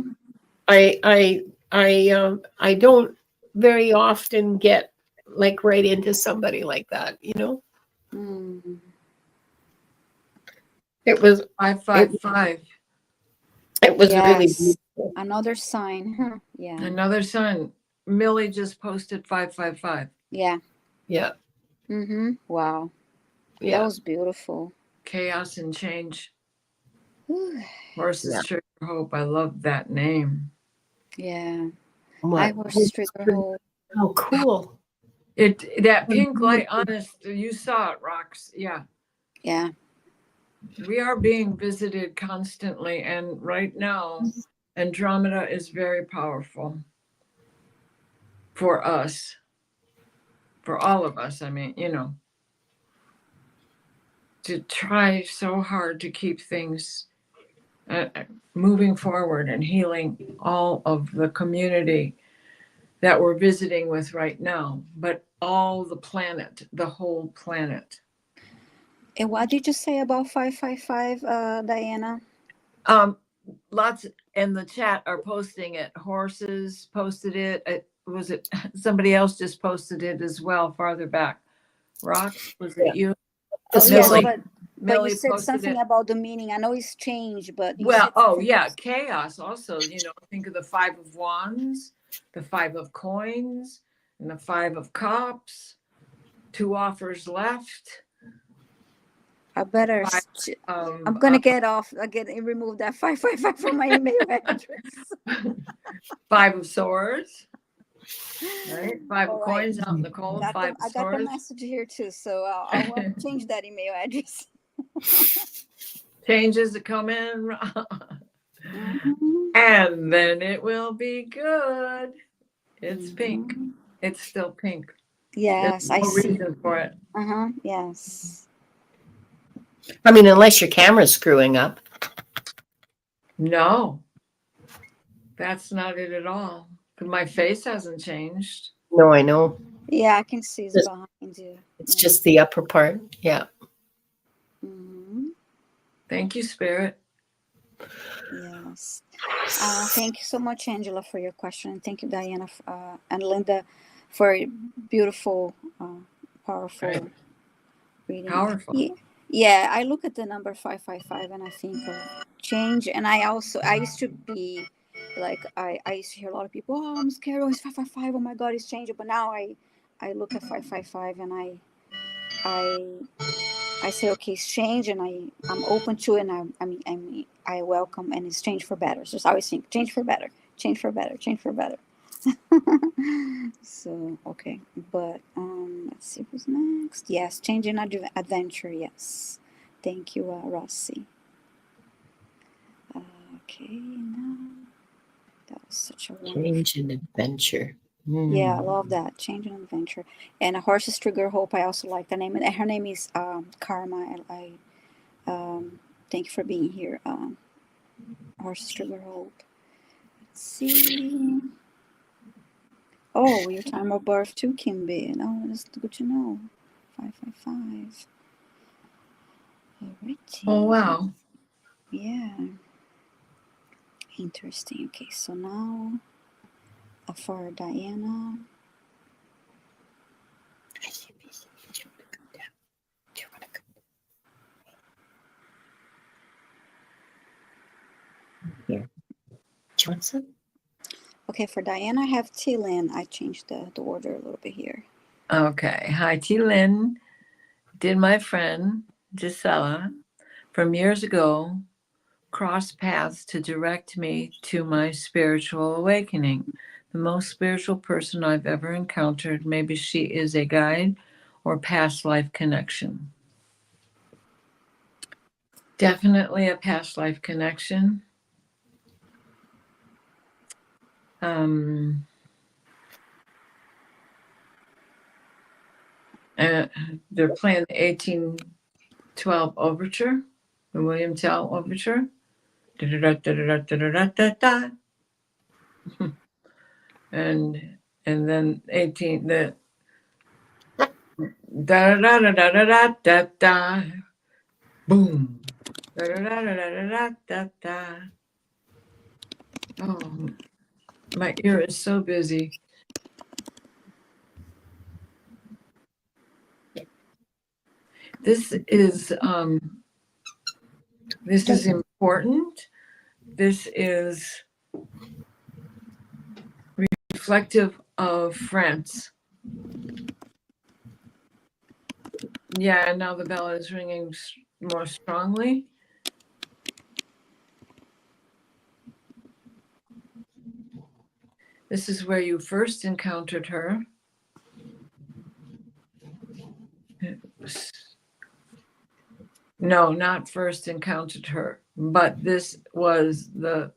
don't very often get like right into somebody like that, It was 555. It was really beautiful. Another sign. Yeah. Another sign. Millie just posted 555. Yeah. Yeah. Wow. Yeah. That was beautiful. Chaos and change. Horses Trigger Hope. I love that name. Yeah. Hi, Horses Trigger Hope. Oh, cool. That pink light, honest, you saw it, Rox. Yeah. Yeah. We are being visited constantly, and right now, Andromeda is very powerful for us, for all of us. I mean, to try so hard to keep things moving forward and healing all of the community that we're visiting with right now, but all the planet, the whole planet. And what did you say about 555, Diana? Lots in the chat are posting it. Horses posted it. Was it somebody else just posted it as well farther back? Rocks, was it you? This Oh, was yes, like, but you Millie said posted something it. about the meaning. I know it's change, but you Well, said oh something yeah, else. chaos also, think of the 5 of wands, the 5 of coins, and the 5 of cups, 2 offers left. I better. Five, I'm gonna remove that 555 from my email address. 5 of swords, right? 5 All of right. coins out in the cold, 5 of I got the swords. message here too, so I want to change that email address. Changes that come in. Mhm. And then it will be good. It's pink. Mhm. It's still pink. Yes, There's I no see. reason for it. Yes. I mean, unless your camera's screwing up. No, that's not it at all. My face hasn't changed. No, I know. Yeah, I can see it's Just- behind you. It's just the upper part. Yeah. Mhm. Thank you, Spirit. Yes. Thank you so much, Angela, for your question. Thank you, Diana and Linda, for a beautiful, powerful Right. reading. Powerful. Yeah, I look at the number 555 and I think of change. And I used to be like, I used to hear a lot of people, oh, I'm scared. Oh, it's 555. Oh my God, it's changing. But now I look at 555 and I say, okay, it's change, and I'm open to it, and I welcome, and it's change for better. So I always think change for better, change for better, change for better. So okay, but let's see who's next. Yes, change and adventure. Yes, thank you, Rossi. Okay, now that was such a wonderful. Change and adventure. Yeah, I love that. Change and adventure. And a horse's trigger hope. I also like the name. And her name is Karma. I thank you for being here. Horse's trigger hope. Let's see. Oh, your time of birth too, Kimby. No, that's good to know. 555. Alrighty. Oh, wow. Yeah. Interesting. Okay, so now for Diana. Here. Do you want some? Okay, for Diana, I have T-Lin. I changed the order a little bit here. Okay. Hi, T. Lynn. Did my friend Gisela from years ago cross paths to direct me to my spiritual awakening? The most spiritual person I've ever encountered. Maybe she is a guide or past life connection. Definitely a past life connection. They're playing the 1812 Overture, the William Tell Overture. Da-da-da-da-da-da-da-da-da. And then 18 the da-da-da-da-da-da-da. Boom. Da-da-da-da-da-da-da-da. Oh, my ear is so busy. This is important. This is reflective of France. Yeah, and now the bell is ringing more strongly. This is where you first encountered her. No, not first encountered her, but this was the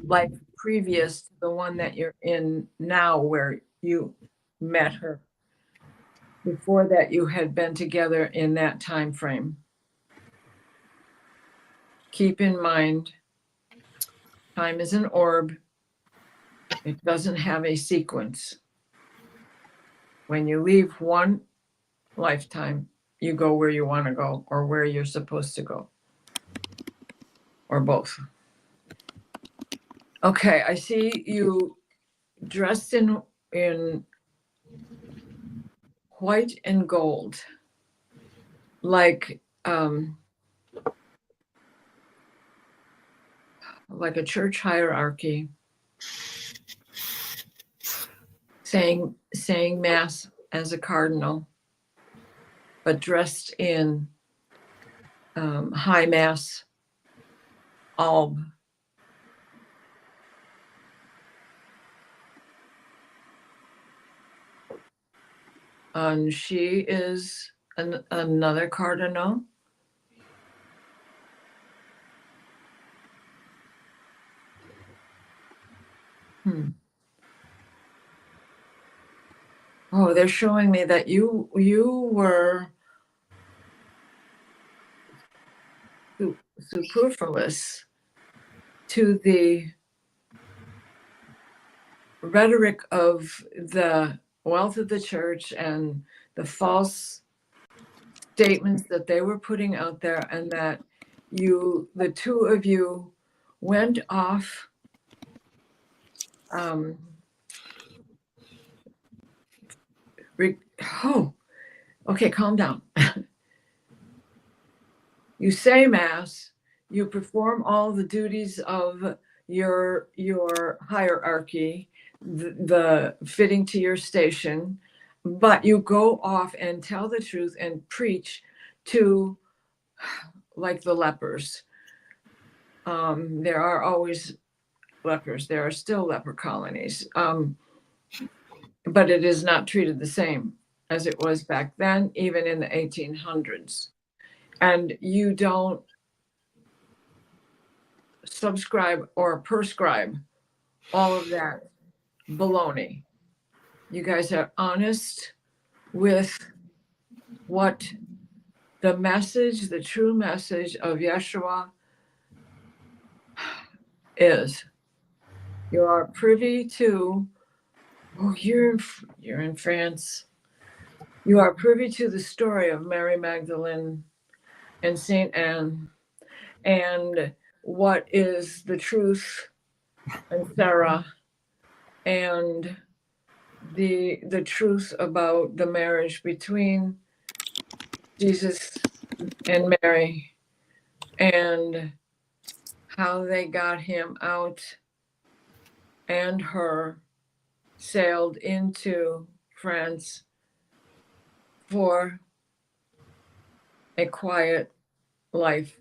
life previous to the one that you're in now, where you met her. Before that, you had been together in that time frame. Keep in mind, time is an orb. It doesn't have a sequence. When you leave one lifetime, you go where you want to go or where you're supposed to go, or both. Okay, I see you dressed in white and gold, like a church hierarchy, saying mass as a cardinal, but dressed in high mass alb. And she is another cardinal. Oh, they're showing me that you were superfluous to the rhetoric of the wealth of the church and the false statements that they were putting out there, and that the two of you went off okay, calm down. You say mass, you perform all the duties of your hierarchy, the fitting to your station, but you go off and tell the truth and preach to, like, the lepers. There are always lepers. There are still leper colonies, but it is not treated the same as it was back then, even in the 1800s. And you don't subscribe or prescribe all of that baloney. You guys are honest with what the message, the true message of Yeshua is. You are privy to, you're in France. You are privy to the story of Mary Magdalene and Saint Anne, and what is the truth, and Sarah, and the truth about the marriage between Jesus and Mary, and how they got him out and her sailed into France for a quiet life,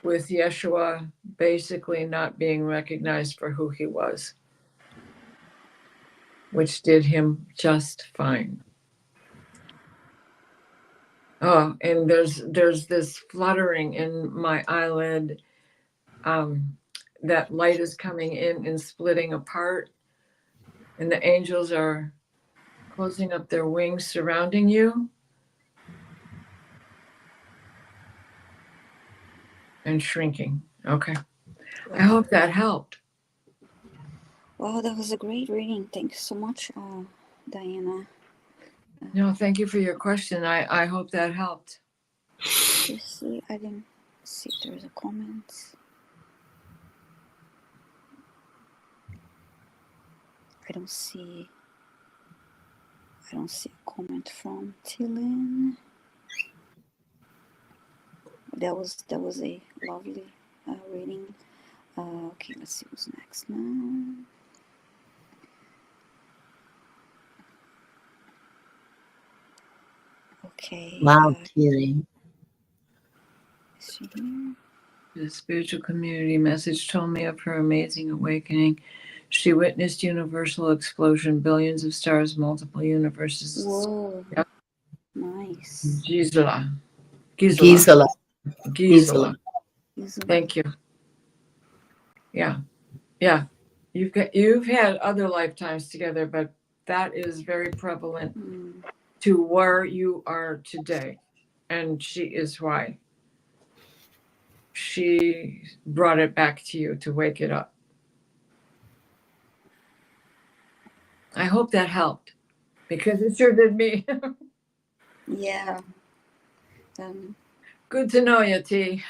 with Yeshua basically not being recognized for who he was, which did him just fine. Oh, and there's this fluttering in my eyelid. That light is coming in and splitting apart, and the angels are closing up their wings surrounding you and shrinking. Okay. I hope that helped. Well, that was a great reading. Thank you so much, Diana. No, thank you for your question. I hope that helped. Let's see, I didn't see if there's a comment. I don't see a comment from Tillen. That was a lovely reading. Okay, let's see who's next now. Okay. Wow, Tilly. Is she here? The spiritual community message told me of her amazing awakening. She witnessed universal explosion, billions of stars, multiple universes. Whoa. Yep. Nice. Gisela. Thank you. Yeah. You've had other lifetimes together, but that is very prevalent to where you are today. And she is why she brought it back to you to wake it up. I hope that helped, because it sure did me. Yeah. Good to know you, T.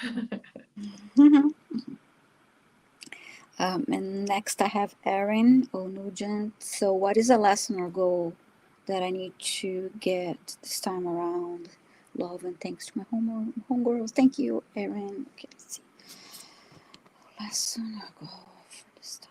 And next I have Erin O'Nugent. So what is a lesson or goal that I need to get this time around. Love and thanks to my homegirls. Thank you, Erin. Okay, let's see. Lesson I'll go for this time.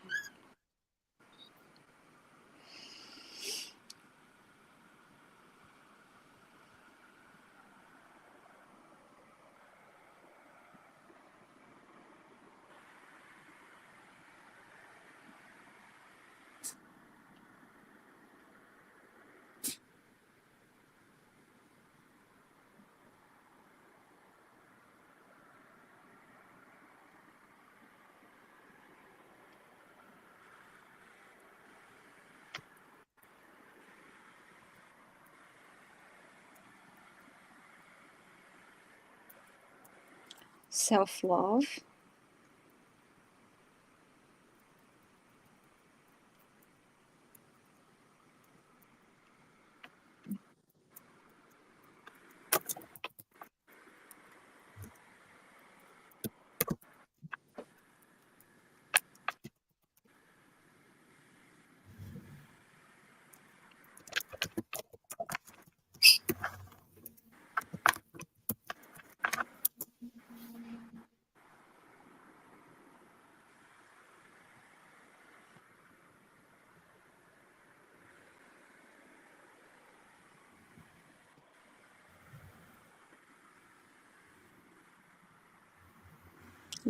Self-love.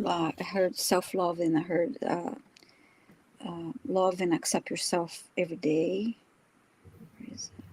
I heard self-love and I heard love and accept yourself every day. Where is it?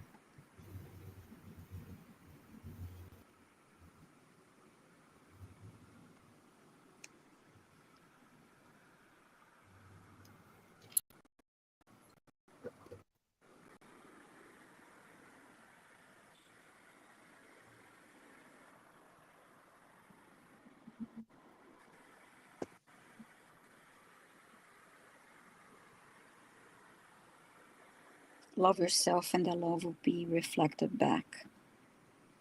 Love yourself and that love will be reflected back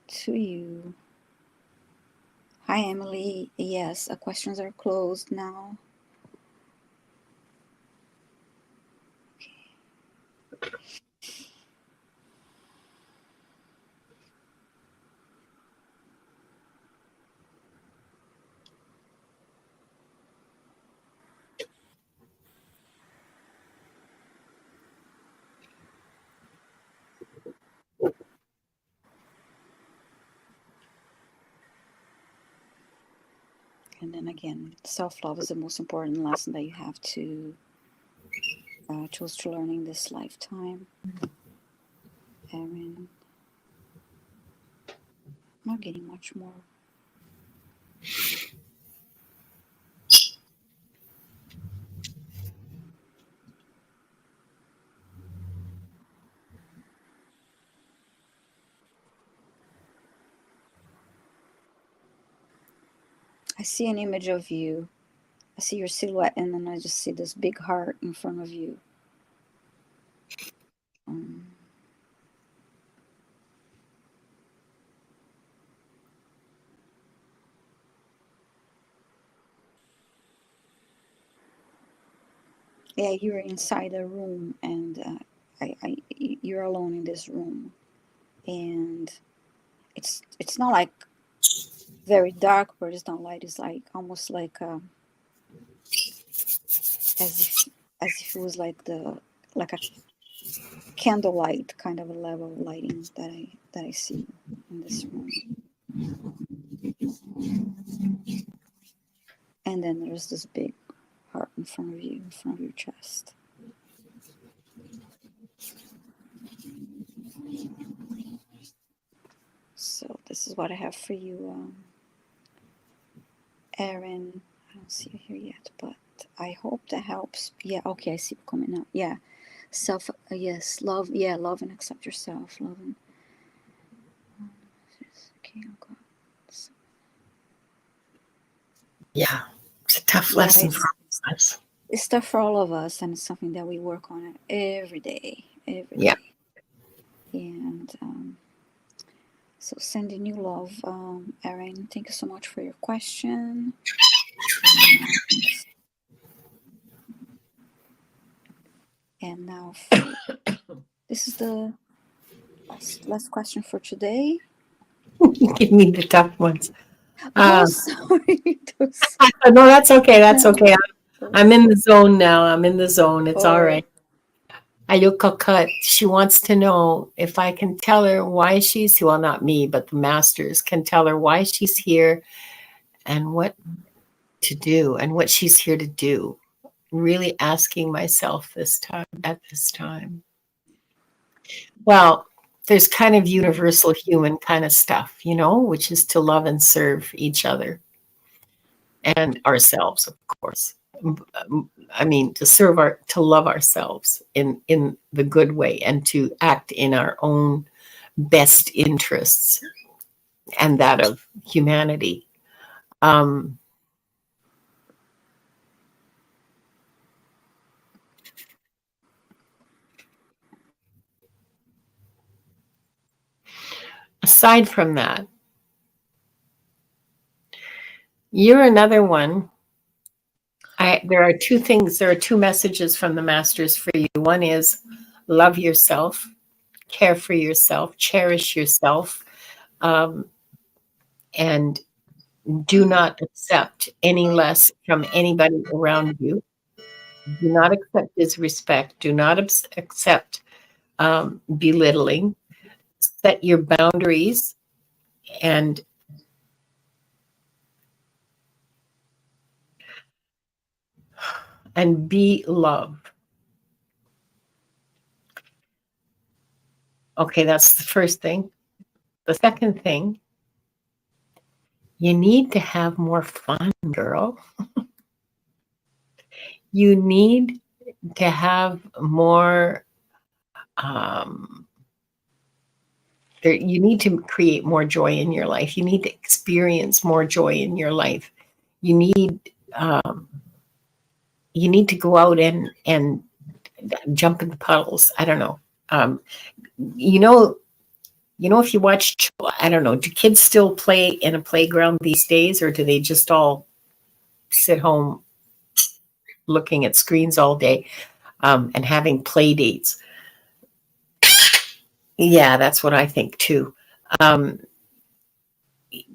to you. Hi, Emily. Yes, questions are closed now. And then again, self-love is the most important lesson that you have to choose to learn in this lifetime. Erin, not getting much more. I see an image of you. I see your silhouette, and then I just see this big heart in front of you. Yeah, you're inside a room, and you're alone in this room, and it's not like very dark, but it's not light. It's like almost like as if it was like a candlelight kind of a level of lighting that I see in this room. And then there's this big heart in front of you, in front of your chest. So this is what I have for you, Erin. I don't see you here yet, but I hope that helps. Yeah, okay, I see it coming up. Yeah, yes, love. Yeah, love and accept yourself. Love and okay, oh God. Yeah, it's a tough lesson for us. It's tough for all of us, and it's something that we work on every day. Every day. And so sending you love, Erin. Thank you so much for your question. And now, this is the Last question for today. Give me the tough ones. Sorry. No, that's okay. That's okay. I'm in the zone now. I'm in the zone. It's all right. Ayuka, she wants to know if I can tell her why she's, well, not me, but the masters can tell her why she's here and what to do and what she's here to do. Really asking myself at this time. Well, there's kind of universal human kind of stuff, which is to love and serve each other and ourselves, of course. I mean, to love ourselves in the good way and to act in our own best interests and that of humanity. Aside from that, you're another one. There are two messages from the masters for you. One is love yourself, care for yourself, cherish yourself, and do not accept any less from anybody around you. Do not accept disrespect. Do not accept belittling. Set your boundaries and be love. Okay, that's the first thing. The second thing, you need to have more fun, girl. You need to have more, you need to create more joy in your life. You need to experience more joy in your life. You need to go out and jump in the puddles. I don't know. If you watch, I don't know, do kids still play in a playground these days, or do they just all sit home looking at screens all day and having play dates? Yeah, that's what I think too.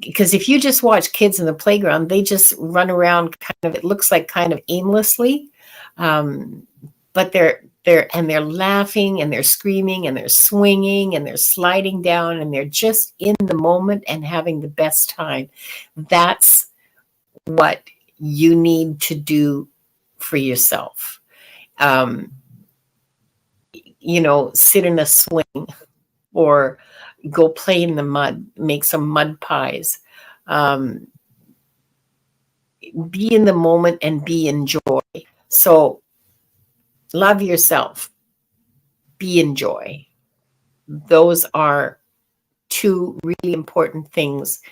Because if you just watch kids in the playground, they just run around it looks like kind of aimlessly. But they're laughing and they're screaming and they're swinging and they're sliding down and they're just in the moment and having the best time. That's what you need to do for yourself. Sit in a swing or go play in the mud, make some mud pies. Be in the moment and be in joy. So love yourself, be in joy. Those are two really important things.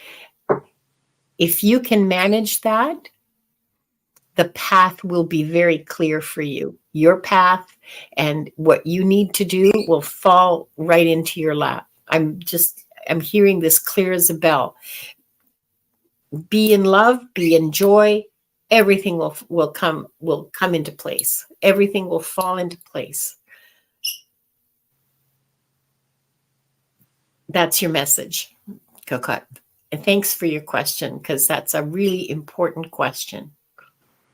If you can manage that, the path will be very clear for you. Your path and what you need to do will fall right into your lap. I'm hearing this clear as a bell. Be in love, be in joy. Everything will come into place. Everything will fall into place. That's your message, Cocotte. And thanks for your question, because that's a really important question.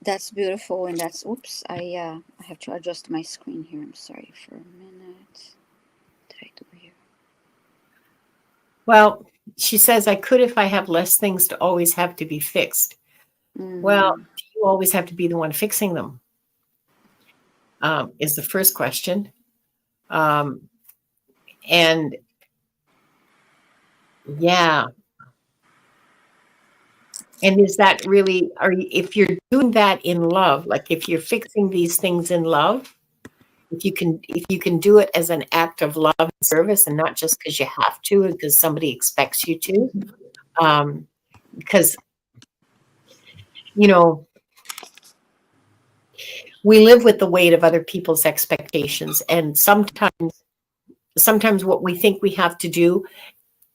That's beautiful, and that's, I have to adjust my screen here. I'm sorry for a minute. What did I do here? Well, she says, I could if I have less things to always have to be fixed. Well, do you always have to be the one fixing them? Is the first question. And yeah. And is that really, if you're doing that in love, like if you're fixing these things in love, if you can do it as an act of love and service and not just because you have to and because somebody expects you to, because, we live with the weight of other people's expectations. And sometimes what we think we have to do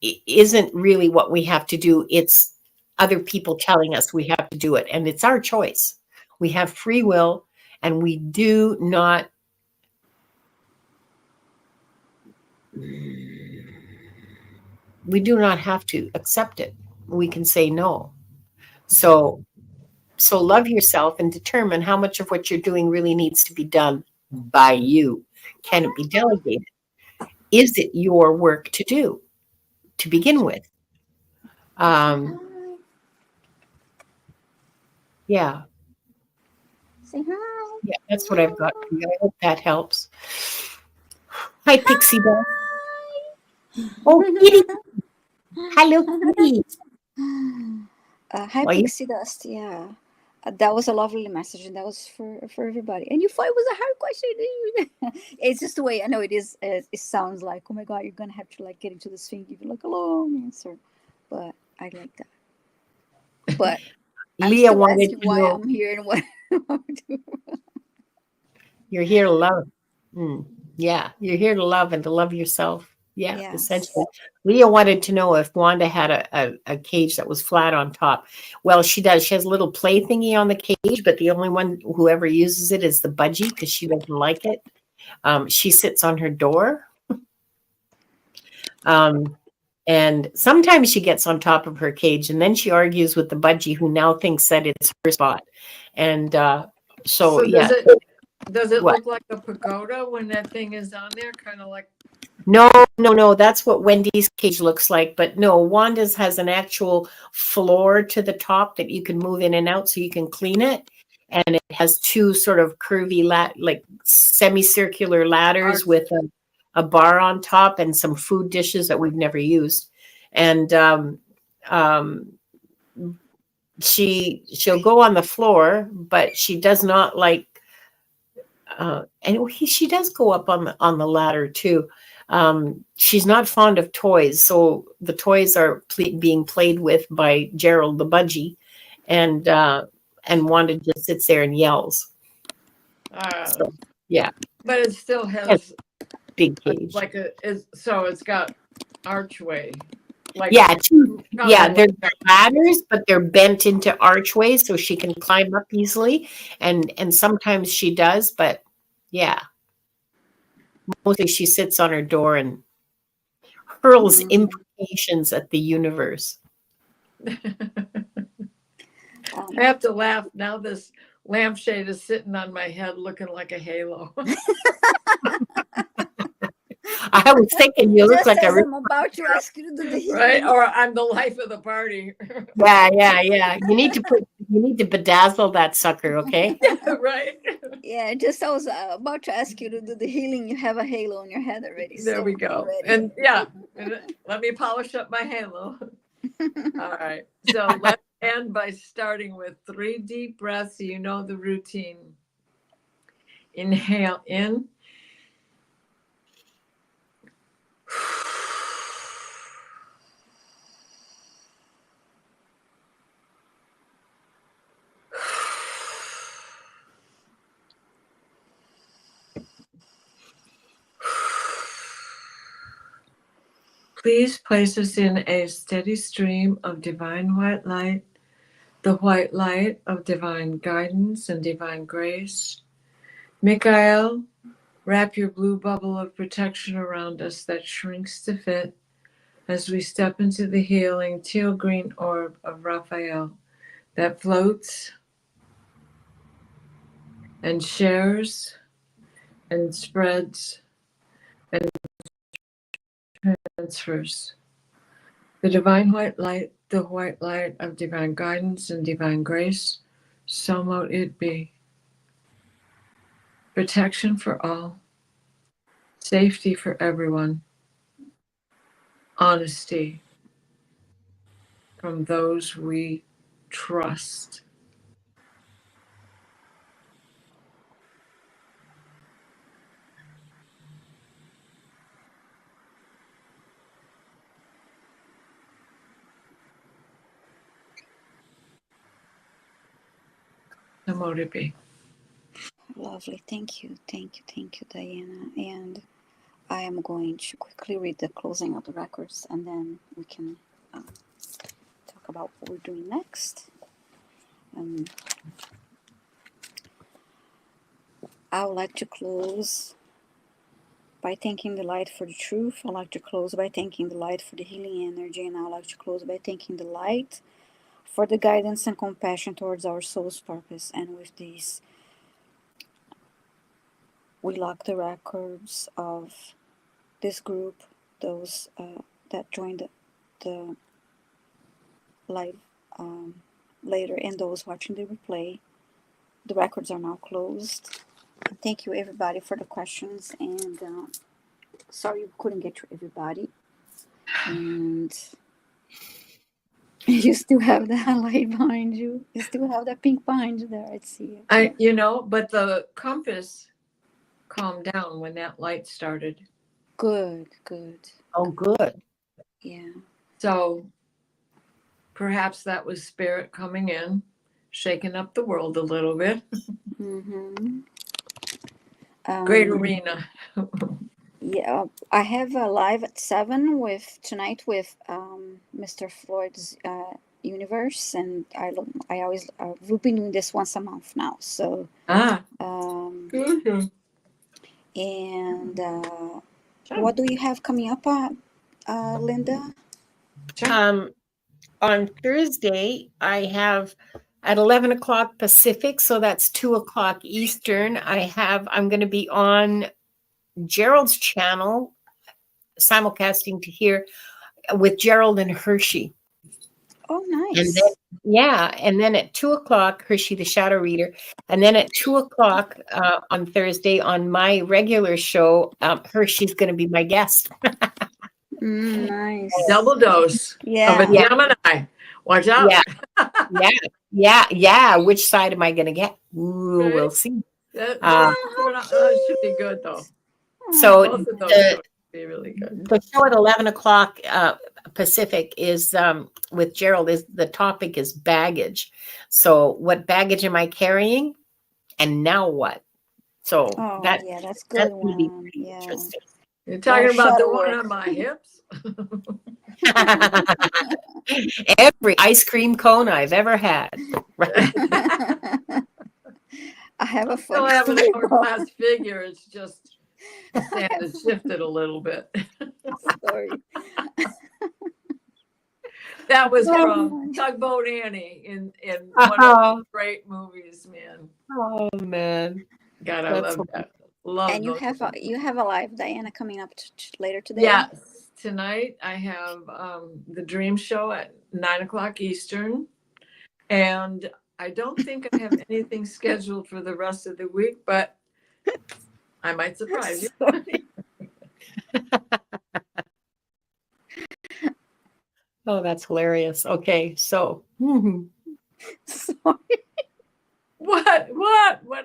isn't really what we have to do. It's other people telling us we have to do it. And it's our choice. We have free will, and we do not we do not have to accept it. We can say no. So love yourself and determine how much of what you're doing really needs to be done by you. Can it be delegated? Is it your work to do to begin with? Yeah. Say hi. Yeah, that's what I've got for you. I hope that helps. Hi, Pixie Bell. Oh, kitty. Hello, kitty. Hi, Well, Pixie Dust. Yeah. That was a lovely message, and that was for everybody. And you thought it was a hard question. It's just the way I know it is. It sounds like, oh my god, you're gonna have to like get into this thing, give you like a long answer. But I like that. But I'm Leah still wanted asking to why know. I'm here and what I'm doing. You're here to love. Yeah, you're here to love and to love yourself. Yeah, Yes. essentially. Leah wanted to know if Wanda had a cage that was flat on top. Well, she does. She has a little play thingy on the cage, but the only one who ever uses it is the budgie because she doesn't like it. She sits on her door. And sometimes she gets on top of her cage, and then she argues with the budgie, who now thinks that it's her spot. And so, yeah. Does it What? look like a pagoda when that thing is on there? Kind of like. No. That's what Wendy's cage looks like. But no, Wanda's has an actual floor to the top that you can move in and out so you can clean it. And it has two sort of curvy, like semicircular ladders with a bar on top and some food dishes that we've never used. And she'll go on the floor, but she does not like. And she does go up on the ladder too. She's not fond of toys, so the toys are being played with by Gerald the budgie, and Wanda just sits there and yells. So, yeah, but it still has big cage. So it's got archway. They're ladders, but they're bent into archways so she can climb up easily, and sometimes she does, but yeah. Mostly she sits on her door and hurls imprecations at the universe. I have to laugh now. This lampshade is sitting on my head looking like a halo. I was thinking you look like I'm about to ask you to do the healing. Right? Or I'm the life of the party. Yeah. You need to bedazzle that sucker, okay? Right. Yeah, just I was about to ask you to do the healing. You have a halo on your head already. There we go. And let me polish up my halo. All right. So let's end by starting with 3 deep breaths. You know the routine. Inhale in. Please place us in a steady stream of divine white light, the white light of divine guidance and divine grace. Michael, wrap your blue bubble of protection around us that shrinks to fit as we step into the healing teal green orb of Raphael that floats and shares and spreads and transfers. The divine white light, the white light of divine guidance and divine grace, so mote it be. Protection for all, safety for everyone, honesty from those we trust. So mote it be. Lovely. Thank you, Diana. And I am going to quickly read the closing of the records, and then we can talk about what we're doing next. I would like to close by thanking the light for the truth. I'd like to close by thanking the light for the healing energy, and I'd like to close by thanking the light for the guidance and compassion towards our soul's purpose. And with these, we lock the records of this group, those that joined the live later, and those watching the replay. The records are now closed. Thank you, everybody, for the questions. And sorry we couldn't get to everybody. And you still have that light behind you. You still have that pink behind you there. I see it. But the compass calmed down when that light started. Good. Oh, good. Yeah. So perhaps that was spirit coming in, shaking up the world a little bit. Mm-hmm. Great arena. Yeah, I have a live at 7 tonight with Mr. Floyd's Universe, and I always we've been doing this once a month now. So Good. and what do you have coming up, Linda? On Thursday, I have at 11 o'clock Pacific, so that's 2 o'clock Eastern. I'm going to be on Gerald's channel, simulcasting to here with Gerald and Hershey. Oh, nice. And then, and then at 2 o'clock, Hershey, the shadow reader. And then at 2 o'clock on Thursday on my regular show, Hershey's going to be my guest. Nice. Double dose of a Gemini. Watch out. Yeah. Which side am I going to get? Ooh, right. We'll see. That should be good, though. So both of those should be really good. The show at 11 o'clock Pacific is with Gerald. The topic is baggage. So what baggage am I carrying, and now what? So that's good. That's going to be interesting. You're talking about the one on my hips? Every ice cream cone I've ever had. Right? I have a still have an hourglass figure. It's just sand has shifted a little bit. Sorry. That was from Tugboat Annie in one of the great movies, man. Oh man, God, I love that. Love. And you have a live, Diana, coming up later today. Yes, tonight I have the Dream Show at 9 o'clock Eastern, and I don't think I have anything scheduled for the rest of the week, but I might surprise you. Oh, that's hilarious. Okay, so. Sorry. What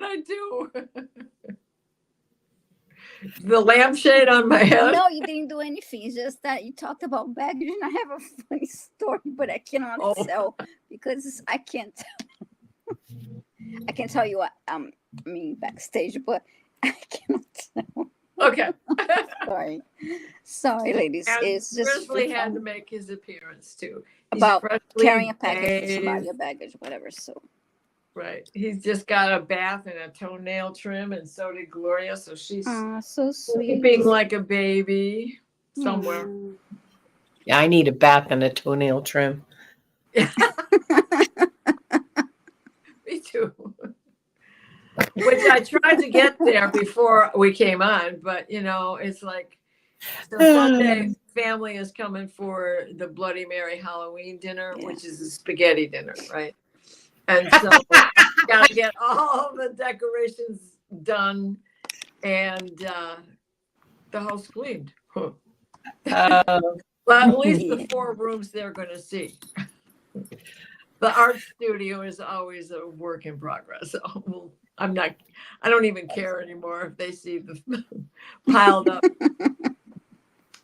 I do? The lampshade on my head? No, you didn't do anything. It's just that you talked about baggage, and I have a funny story, but I cannot tell because I can't. I can tell you what backstage, but I cannot tell. Okay. Sorry, ladies. And it's just Grizzly had to make his appearance too. About carrying a package for somebody, a baggage, whatever. So. Right. He's just got a bath and a toenail trim, and so did Gloria. So she's so sweet. sleeping like a baby somewhere. Yeah, I need a bath and a toenail trim. Me too. Which I tried to get there before we came on, but it's like Sunday family is coming for the Bloody Mary Halloween dinner, which is a spaghetti dinner, right? And so got to get all the decorations done and the house cleaned. But at least the 4 rooms they're going to see. The art studio is always a work in progress. So I don't even care anymore if they see the piled up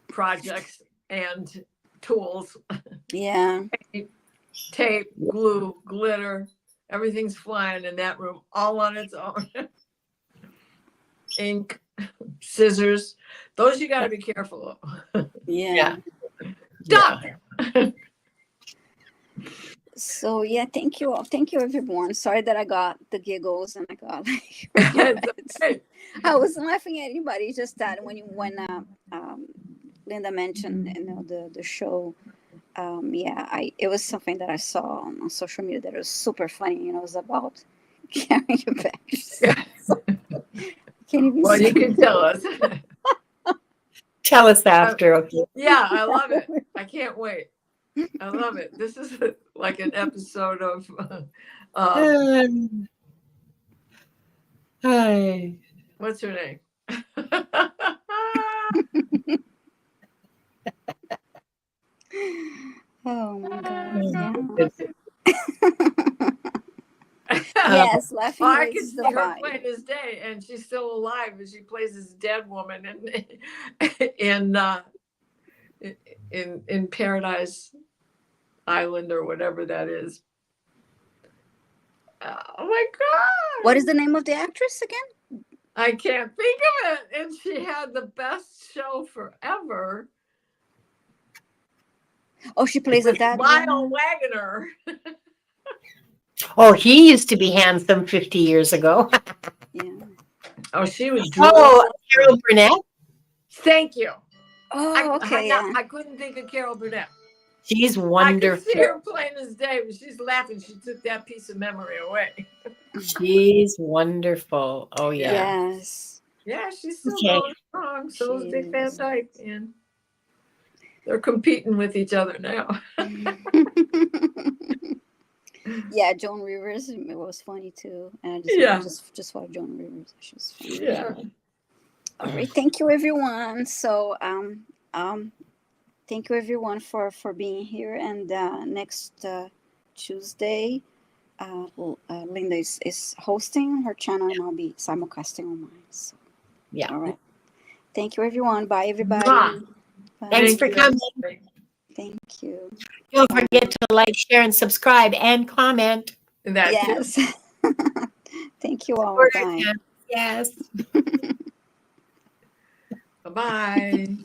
projects and tools. Yeah. Tape, glue, glitter, everything's flying in that room all on its own. Ink, scissors, those you got to be careful of. Yeah. Stop. So yeah, thank you all. Thank you everyone. Sorry that I got the giggles and I got It's okay. I wasn't laughing at anybody. It's just that when Linda mentioned the show, it was something that I saw on social media that was super funny. It was about carrying your bags. So, can't even Well, say. you can tell us. Tell us after, okay? Yeah, I love it. I can't wait. I love it. This is like an episode of Hi. what's her name? Oh my God! Oh, Yes, laughing I can raises the see her vibe. playing this day, and she's still alive, and she plays this dead woman in in Paradise Island or whatever that is. Oh my God! What is the name of the actress again? I can't think of it. And she had the best show forever. Oh, she plays a With dad. Lyle Waggoner. Oh, he used to be handsome 50 years ago. Yeah. Oh, she was Oh, Carol Burnett. Thank you. Oh, okay. Yeah. I couldn't think of Carol Burnett. She's I could wonderful. see her plain as day, but she's laughing. She took that piece of memory away. She's wonderful. Oh, yeah. Yes. Yeah, she's still Okay. going strong. So is She Dick Van is. Dyke, and they're competing with each other now. Yeah, Joan Rivers was funny too, and Yeah. just watch Joan Rivers. She's funny. Yeah. All right, thank you everyone. So thank you everyone for being here. And next Tuesday, Linda is hosting her channel, and I'll be simulcasting on mine. So, Yeah. all right. Thank you everyone. Bye everybody. Mwah. Bye. Thanks for coming. Thank you. Don't forget to like, share, and subscribe and comment. That Yes. Thank you all. Support our Bye. channel. Yes. Bye-bye.